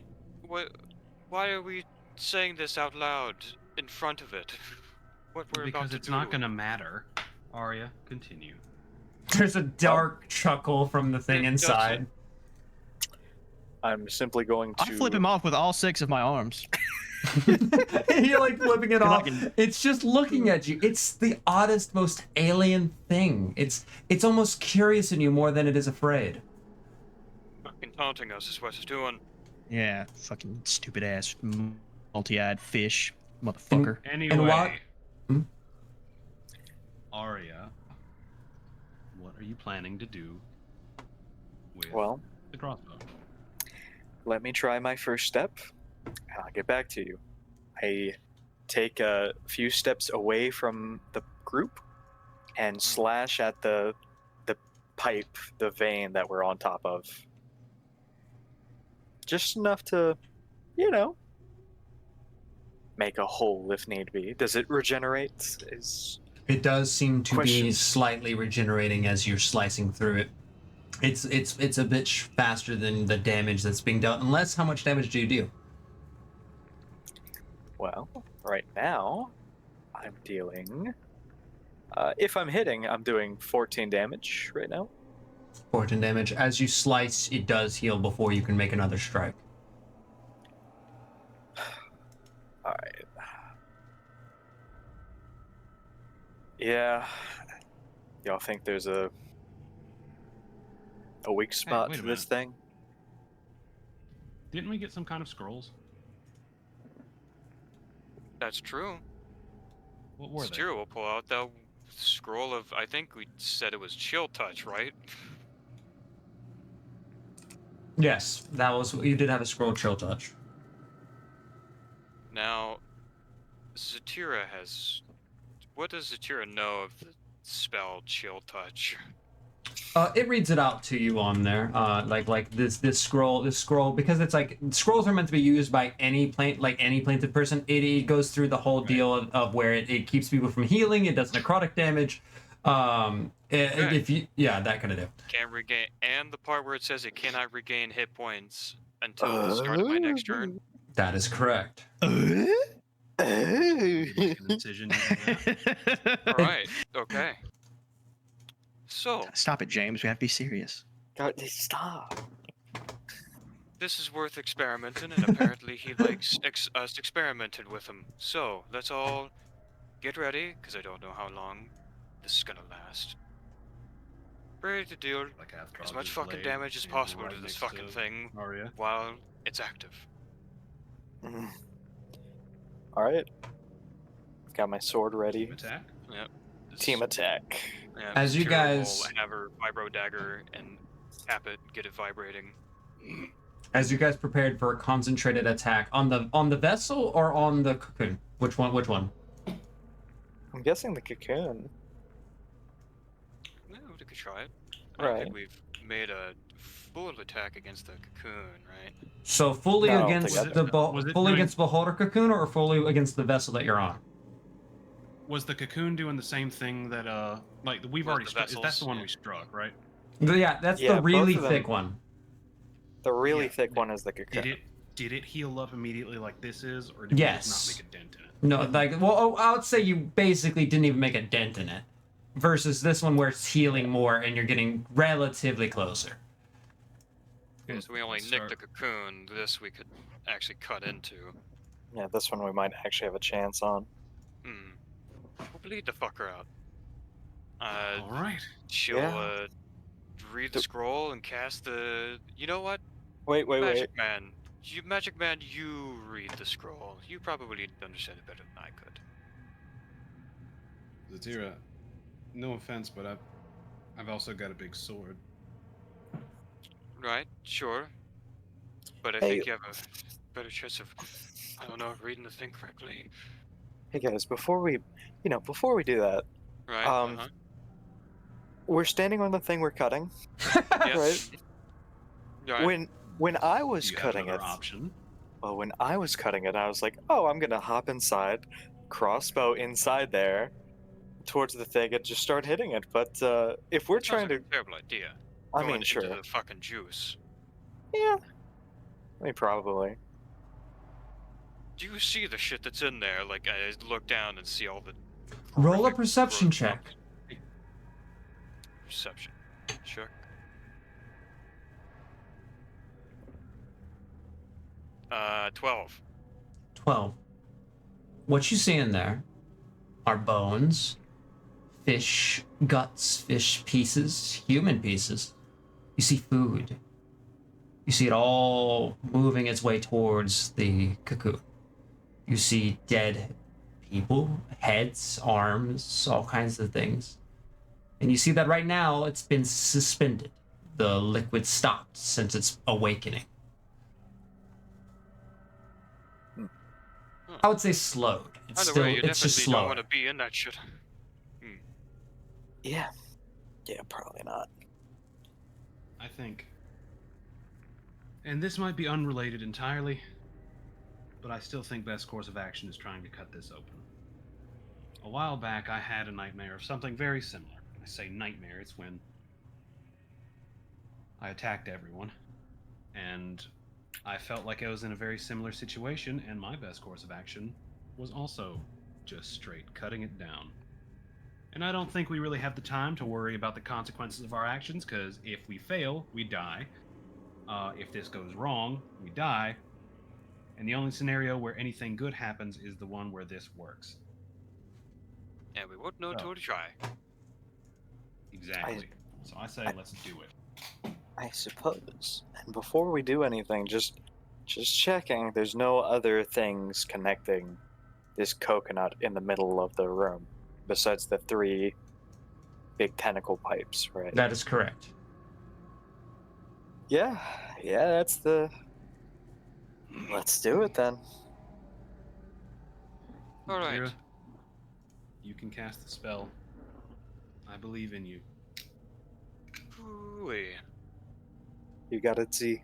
Why are we saying this out loud in front of it? What we're about Because to it's do? not gonna matter. Arya, continue. There's a dark chuckle from the thing It doesn't. inside. I'm simply going to I flip him off with all 6 of my arms. You're like flipping it If I off. can- It's just looking at you. It's the oddest, most alien thing. It's almost curious in you more than it is afraid. Fucking taunting us is what it's doing. Yeah, fucking stupid ass multi-eyed fish, motherfucker. Anyway, what- Hmm? Arya, what are you planning to do with Well, the crossbow? let me try my first step, and I'll get back to you. I take a few steps away from the group and slash at the pipe, the vein that we're on top of. Just enough to, make a hole if need be. Does it regenerate? It does seem to be Question. slightly regenerating as you're slicing through it. It's a bit faster than the damage that's being dealt. Unless, how much damage do you do? Well, right now, I'm dealing. If I'm hitting, I'm doing 14 damage right now. 14 damage. As you slice, it does heal before you can make another strike. Alright. Yeah. Y'all think there's a weak spot wait to a this thing? Didn't we get some kind of scrolls? That's true. What were they? Styria will pull out the scroll of, I think we said it was chill touch, right? Yes, that was. You did have a scroll chill touch. Now, Zatira has. What does Zatira know of the spell chill touch? It reads it out to you on there. Like this scroll because it's like scrolls are meant to be used by any plainted person. It goes through the whole deal of where it keeps people from healing. It does necrotic damage. If you that kind of deal. Can't regain, and the part where it says it cannot regain hit points until the start of my next turn. That is correct. Make a decision. Alright, okay. So, Stop it, James. We have to be serious. God, stop. this is worth experimenting, and apparently he likes us experimented with him. So, let's all get ready, because I don't know how long this is gonna last. Ready to deal Like as much fucking damage as possible to this fucking thing Arya. while it's active. Alright. Got my sword ready. Team attack. This- Team attack. yeah, As you Zatira guys- will have her vibro dagger and tap it, get it vibrating. As you guys prepared for a concentrated attack on the vessel or on the cocoon, which one? I'm guessing the cocoon. Yeah, we could try it. I don't Right. think we've made a full attack against the cocoon, right? So fully No, I don't think against I the did. Was it fully doing- against Beholder cocoon or fully against the vessel that you're on? Was the cocoon doing the same thing that like we've Was already the struck? That's vessels, the one yeah. we struck, right? Yeah, that's Yeah, the both really of them. thick one. The really Yeah, thick did- one is the cocoon. Did it heal up immediately like this is, or did Yes. we just not make a dent in it? No, like I would say you basically didn't even make a dent in it. Versus this one where it's healing more and you're getting relatively closer. Okay, so we only Let's nicked the start- cocoon. This we could actually cut into. Yeah, this one we might actually have a chance on. We'll bleed the fucker out. All right. She'll Yeah. read the scroll and cast the. You know what? Wait. Magic Man. Magic Man, you read the scroll. You probably understand it better than I could. Zatira, no offense, but I've also got a big sword. Right? Sure. But I Hey. think you have a better chance of, I don't know, reading the thing correctly. Hey guys, before we do that, Right? Um, we're standing on the thing we're cutting. Yeah. right. Right. When I was Do you have cutting another it, option? well, when I was cutting it, I was like, oh, I'm gonna hop inside, crossbow inside there, towards the thing, and just start hitting it. But if we're Sounds trying like to, a terrible idea. I Going mean, sure, into the fucking juice. yeah, I mean, probably. Do you see the shit that's in there? Like, I look down and see all the. Roll a horrific perception gross check. stuff. Perception check. Uh, 12. 12. What you see in there are bones, fish guts, fish pieces, human pieces. You see food. You see it all moving its way towards the cocoon. You see dead people, heads, arms, all kinds of things. And you see that right now it's been suspended. The liquid stopped since its awakening. I would say slowed. It's Either still, way, you it's just definitely don't slow. want to be in that shit. Yeah. Yeah, probably not. I think, and this might be unrelated entirely, but I still think best course of action is trying to cut this open. A while back, I had a nightmare of something very similar. I say nightmare, it's when I attacked everyone, and I felt like I was in a very similar situation, and my best course of action was also just straight cutting it down. And I don't think we really have the time to worry about the consequences of our actions, because if we fail, we die. If this goes wrong, we die. And the only scenario where anything good happens is the one where this works. And we won't know Oh. until we try. Exactly. So I say let's do it. I suppose. And before we do anything, just checking, there's no other things connecting this coconut in the middle of the room, besides the 3 big tentacle pipes, right? That is correct. Yeah, that's the... Let's do it then. Alright. Kira, you can cast the spell. I believe in you. Ooh-wee. You got it, Z.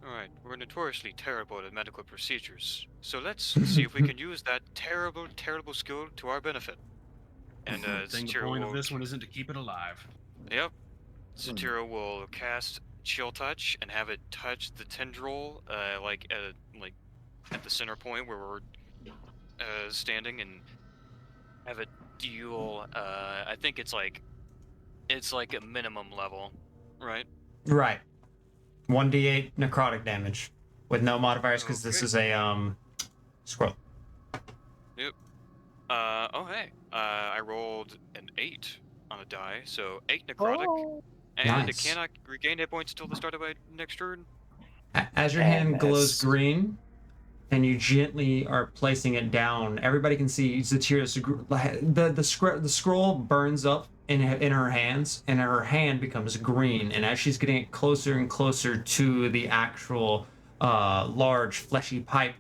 Alright, we're notoriously terrible at medical procedures, so let's see if we can use that terrible, terrible skill to our benefit. And I think the Zatira point of will... this one isn't to keep it alive. Yep. Zatira will cast Chill Touch and have it touch the tendril, like at the center point where we're standing, and have it deal. I think it's like a minimum level, right? Right. 1d8 necrotic damage with no modifiers because this Okay. is a scroll. Oh hey, I rolled an 8 on a die, so 8 necrotic, Oh. and Nice. it cannot regain hit points until the start of my next turn. As your And hand glows as- green, and you gently are placing it down, everybody can see Zatira's the scroll burns up in her hands, and her hand becomes green. And as she's getting it closer and closer to the actual large fleshy pipe,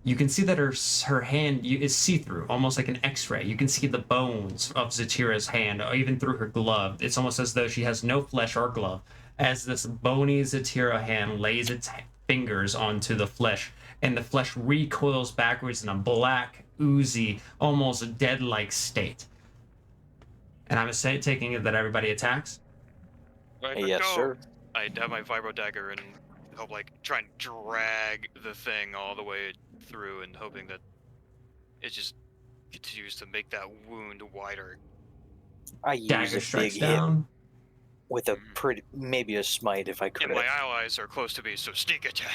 you can see that her hand is see-through, almost like an X-ray. You can see the bones of Zatira's hand, even through her glove. It's almost as though she has no flesh or glove. As this bony Zatira hand lays its fingers onto the flesh, and the flesh recoils backwards in a black, oozy, almost dead-like state. And I'm taking it that everybody attacks. Right, let's Yes, go. sir. I have my vibro dagger and help try and drag the thing all the way through, and hoping that it just continues to make that wound wider. I use Dagger a strikes big hit down. with a maybe a smite if I could. And my allies are close to me, so sneak attack.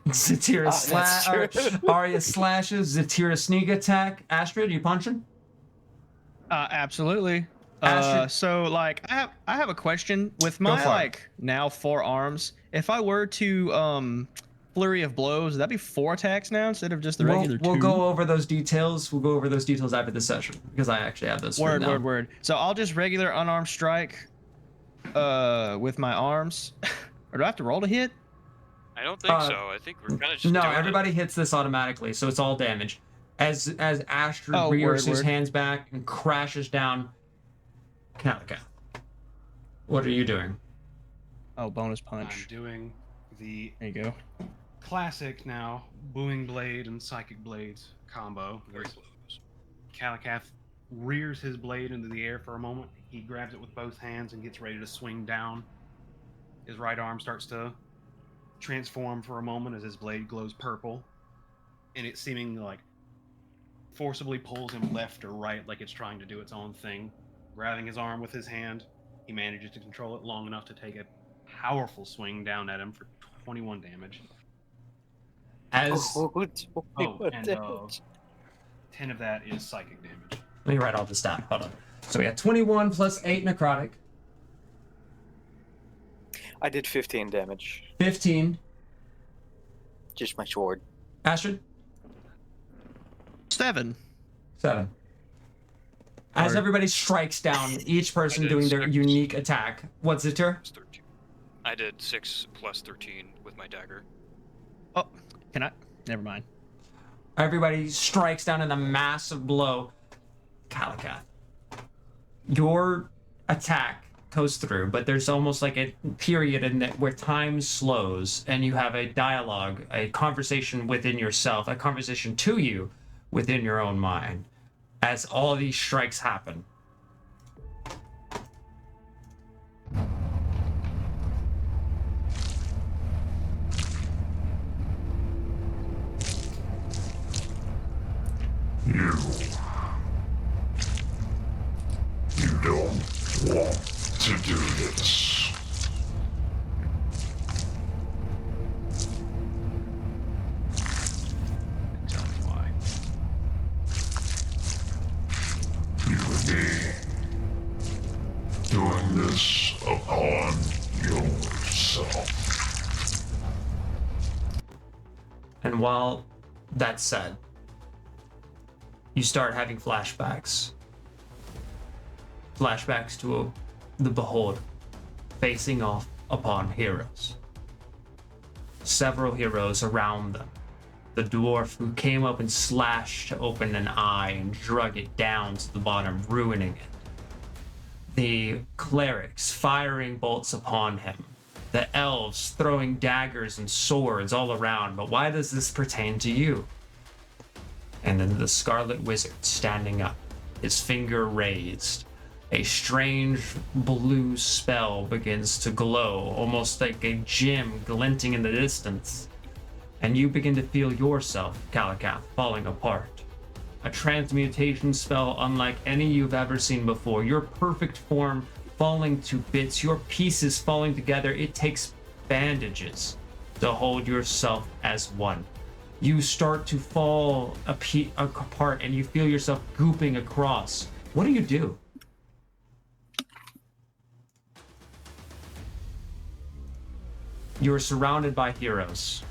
Zatira that's true. Arya slashes. Zatira sneak attack. Astrid, you punching? Absolutely. Astrid- So like I have a question with Go my for it. like now 4 arms. If I were to flurry of blows, would that be 4 attacks now instead of just the regular 2? We'll go over those details. We'll go over those details after the session because I actually have those. written down. Word. So I'll just regular unarmed strike with my arms. Or do I have to roll to hit? I don't think so. I think we're kind of just No, doing everybody hits this automatically, so it's all damage. As Astrid Oh, rears word. his hands back and crashes down. Calica, what are you doing? Oh, bonus I'm punch. doing the There you go. classic now booming blade and psychic blades combo. Very Where close. Kalakath rears his blade into the air for a moment. He grabs it with both hands and gets ready to swing down. His right arm starts to transform for a moment as his blade glows purple, and it seemingly like forcibly pulls him left or right, like it's trying to do its own thing. Grabbing his arm with his hand, He manages to control it long enough to take a powerful swing down at him for 21 damage. As Oh, and 10 of that is psychic damage. let me write all this down. Hold on. So we got 21 plus 8 necrotic, I did 15 damage. 15. Just my sword. Astrid, 7. 7. As Or- everybody strikes down, each person did doing their 6. unique attack. What's it, Tur? It's 13. I did 6 plus 13 with my dagger. Oh, can I? Never mind. Everybody strikes down in a massive blow. Kalakath, your attack goes through, but there's almost like a period in that where time slows and you have a dialogue, a conversation within yourself, a conversation to you within your own mind as all these strikes happen. You don't want to do this. Tell me why. You and me doing this upon yourself. And while that's said, you start having flashbacks. Flashbacks to the Behold facing off upon heroes. Several heroes around them. The dwarf who came up and slashed to open an eye and drug it down to the bottom, ruining it. The clerics firing bolts upon him. The elves throwing daggers and swords all around. But why does this pertain to you? And then the Scarlet Wizard standing up, his finger raised. A strange blue spell begins to glow, almost like a gem glinting in the distance. And you begin to feel yourself, Kalakath, falling apart. A transmutation spell unlike any you've ever seen before. Your perfect form falling to bits, your pieces falling together. It takes bandages to hold yourself as one. You start to fall apart and you feel yourself gooping across. What do you do? You are surrounded by heroes.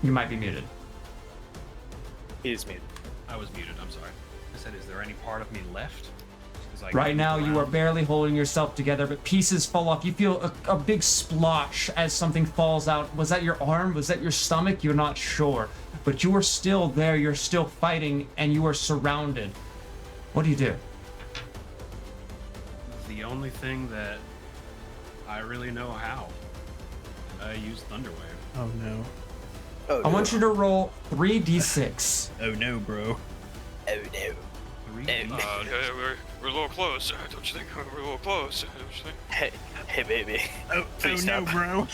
You might be muted. He is muted. I was muted, I'm sorry. I said, is there any part of me left? 'Cause I Right can now, move you are around. barely holding yourself together, but pieces fall off. You feel a big splotch as something falls out. Was that your arm? Was that your stomach? You're not sure. But you are still there. You're still fighting, and you are surrounded. What do you do? The only thing that I really know how. I use Thunderwave. Oh no. Oh, I want you to roll 3d6. Oh no, bro. Oh no. 3D. Yeah, we're a little close, don't you think? We're a little close, don't you think? Hey, baby. Oh, Please no, stop. bro.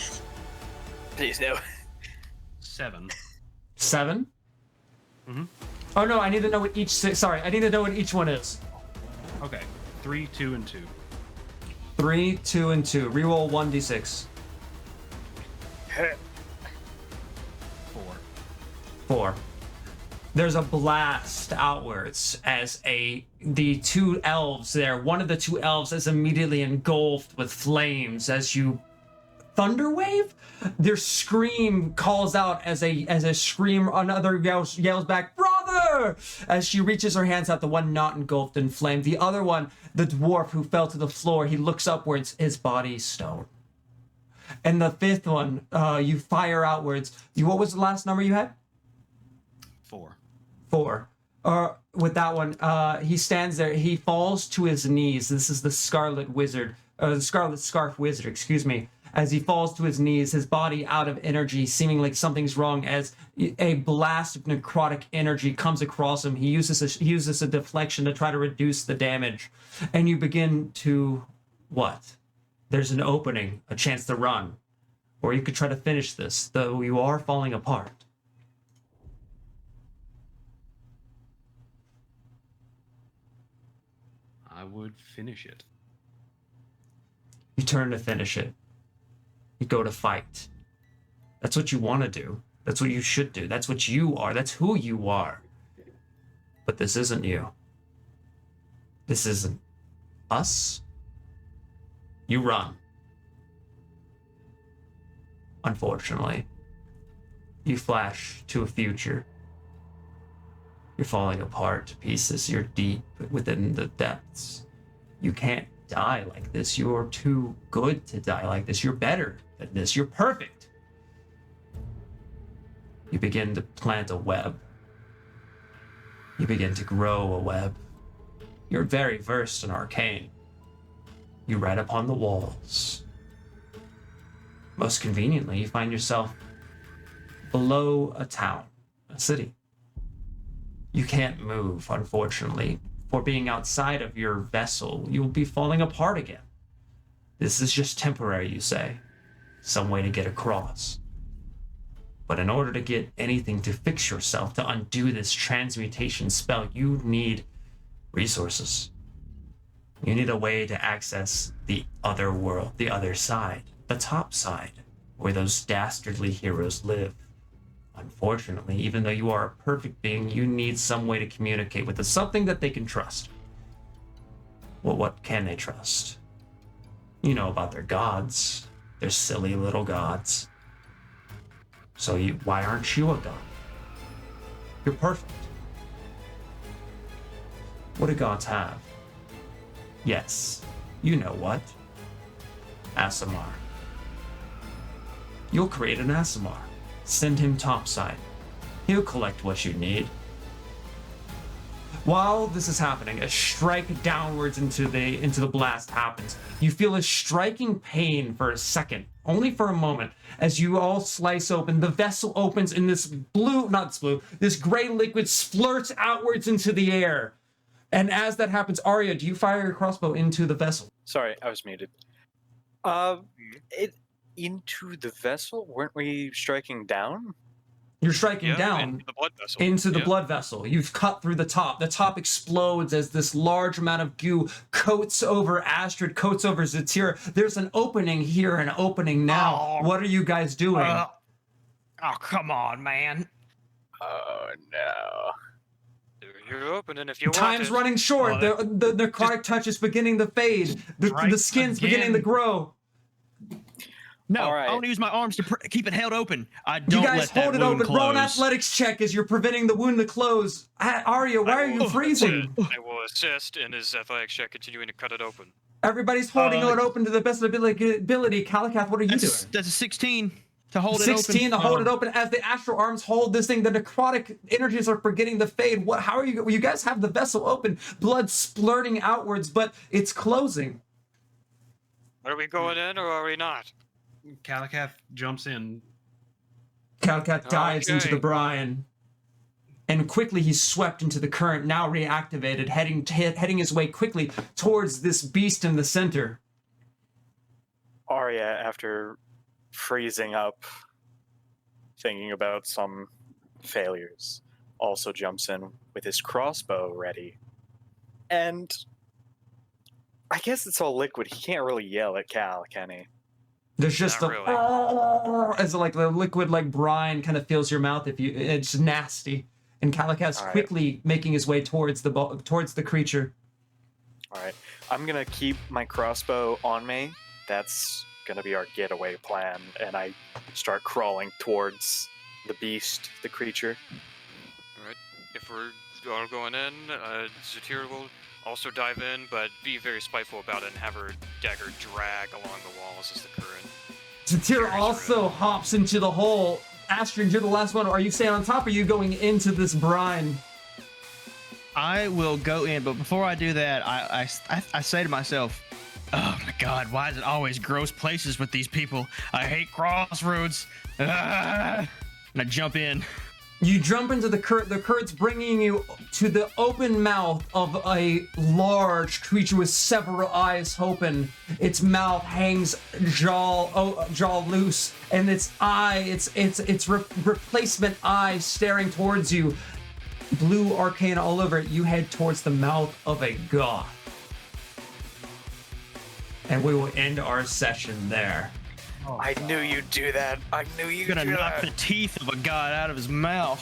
Please no. 7. 7? Mhm. Oh no, I need to know what each sorry, I need to know what each one is. Okay. 3, 2, and 2. 3, 2, and 2. Reroll 1d6. 4. 4. There's a blast outwards as the two elves there. One of the two elves is immediately engulfed with flames as you thunderwave. Their scream calls out as a scream. Another yells back, "Brother!" As she reaches her hands out. The one not engulfed in flame. The other one, the dwarf who fell to the floor. He looks upwards. His body is stone. And the fifth one, you fire outwards. What was the last number you had? 4. 4. With that one, he stands there. He falls to his knees. This is the Scarlet Wizard, the Scarlet Scarf Wizard, excuse me. As he falls to his knees, his body out of energy, seeming like something's wrong. As a blast of necrotic energy comes across him, he uses a deflection to try to reduce the damage. And you begin to what? There's an opening, a chance to run, or you could try to finish this, though you are falling apart. would finish it. You turn to finish it. You go to fight. That's what you want to do. That's what you should do. That's what you are. That's who you are. But this isn't you. This isn't us. You run. Unfortunately, you flash to a future. You're falling apart to pieces. You're deep within the depths. You can't die like this. You're too good to die like this. You're better than this. You're perfect. You begin to plant a web. You begin to grow a web. You're very versed in arcane. You write upon the walls. Most conveniently, you find yourself below a town, a city. You can't move, unfortunately. For being outside of your vessel, you'll be falling apart again. This is just temporary, you say. Some way to get across. But in order to get anything to fix yourself, to undo this transmutation spell, you need resources. You need a way to access the other world, the other side, the top side, where those dastardly heroes live. Unfortunately, even though you are a perfect being, you need some way to communicate with us, something that they can trust. Well, what can they trust? You know about their gods, their silly little gods. So why aren't you a god? You're perfect. What do gods have? Yes, you know what. Aasimar. You'll create an Aasimar. Send him topside. He'll collect what you need. While this is happening, a strike downwards into the blast happens. You feel a striking pain for a second, only for a moment, as you all slice open. The vessel opens and this this gray liquid splurts outwards into the air. And as that happens, Arya, do you fire your crossbow into the vessel? Sorry, I was muted. Into the vessel? Weren't we striking down? You're striking Yeah, down into the blood vessel. into the Yeah. blood vessel. You've cut through the top. The top explodes as this large amount of goo coats over Astrid, coats over Zatira. There's an opening here, an opening now. Oh. What are you guys doing? Oh, come on, man. Oh no. You're open, and if you Time's want it, running short. Well, The necrotic touch is beginning to fade. The Strike skin's again. beginning to grow. No, All right. I want to use my arms to keep it held open. I You don't guys let that hold it wound open. Roll an close. athletics check as you're preventing the wound to close. Arya, why are you freezing? I will assist in his athletics check, continuing to cut it open. Everybody's holding it open to the best of ability. Calikath, what are you doing? That's a 16 to hold it 16 open. to hold it open as the astral arms hold this thing. The necrotic energies are beginning to fade. How are you? You guys have the vessel open, blood splurting outwards, but it's closing. Are we going in or are we not? Kalakath jumps in. Calcat dives into Okay. the brine, and quickly he's swept into the current, now reactivated, heading his way quickly towards this beast in the center. Arya, after freezing up, thinking about some failures, also jumps in with his crossbow ready. And I guess it's all liquid. He can't really yell at Cal, can he? There's just Not the as like the liquid like brine kind of fills your mouth. It's nasty, and Calicat's All right. quickly making his way towards the creature. All right. I'm going to keep my crossbow on me. That's going to be our getaway plan. And I start crawling towards the beast, the creature. Alright, if we're all going in, Zatira will also dive in, but be very spiteful about it and have her dagger drag along the walls as the current. Zatira also hops into the hole. Astrid, you're the last one. Are you staying on top or are you going into this brine? I will go in, but before I do that, I say to myself, oh my god, why is it always gross places with these people? I hate crossroads. Ah! And I jump in. You jump into the current. The current's bringing you to the open mouth of a large creature with several eyes open. Its mouth hangs jaw loose, and its eye, its replacement eye staring towards you. Blue arcane all over it. You head towards the mouth of a god. And we will end our session there. I knew you'd do that. I knew you'd Gonna do knock that. the teeth of a god out of his mouth.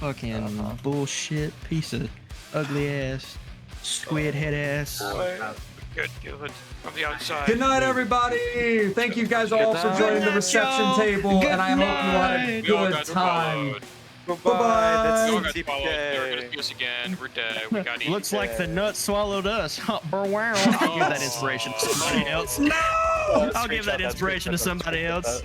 Fucking bullshit piece of ugly ass squid head ass. Good. From the outside. Good night, everybody. Thank you guys all for night. joining the Good night, reception y'all. table, Good and I hope you had a night. We all good got time. followed. Goodbye. Bye-bye. That's We all got followed. They're gonna TPK. see us again. We're dead. We got eaten. Looks like the nut swallowed us. Huh, wow. I'll give that inspiration to somebody else. No! I'll give that inspiration to somebody else.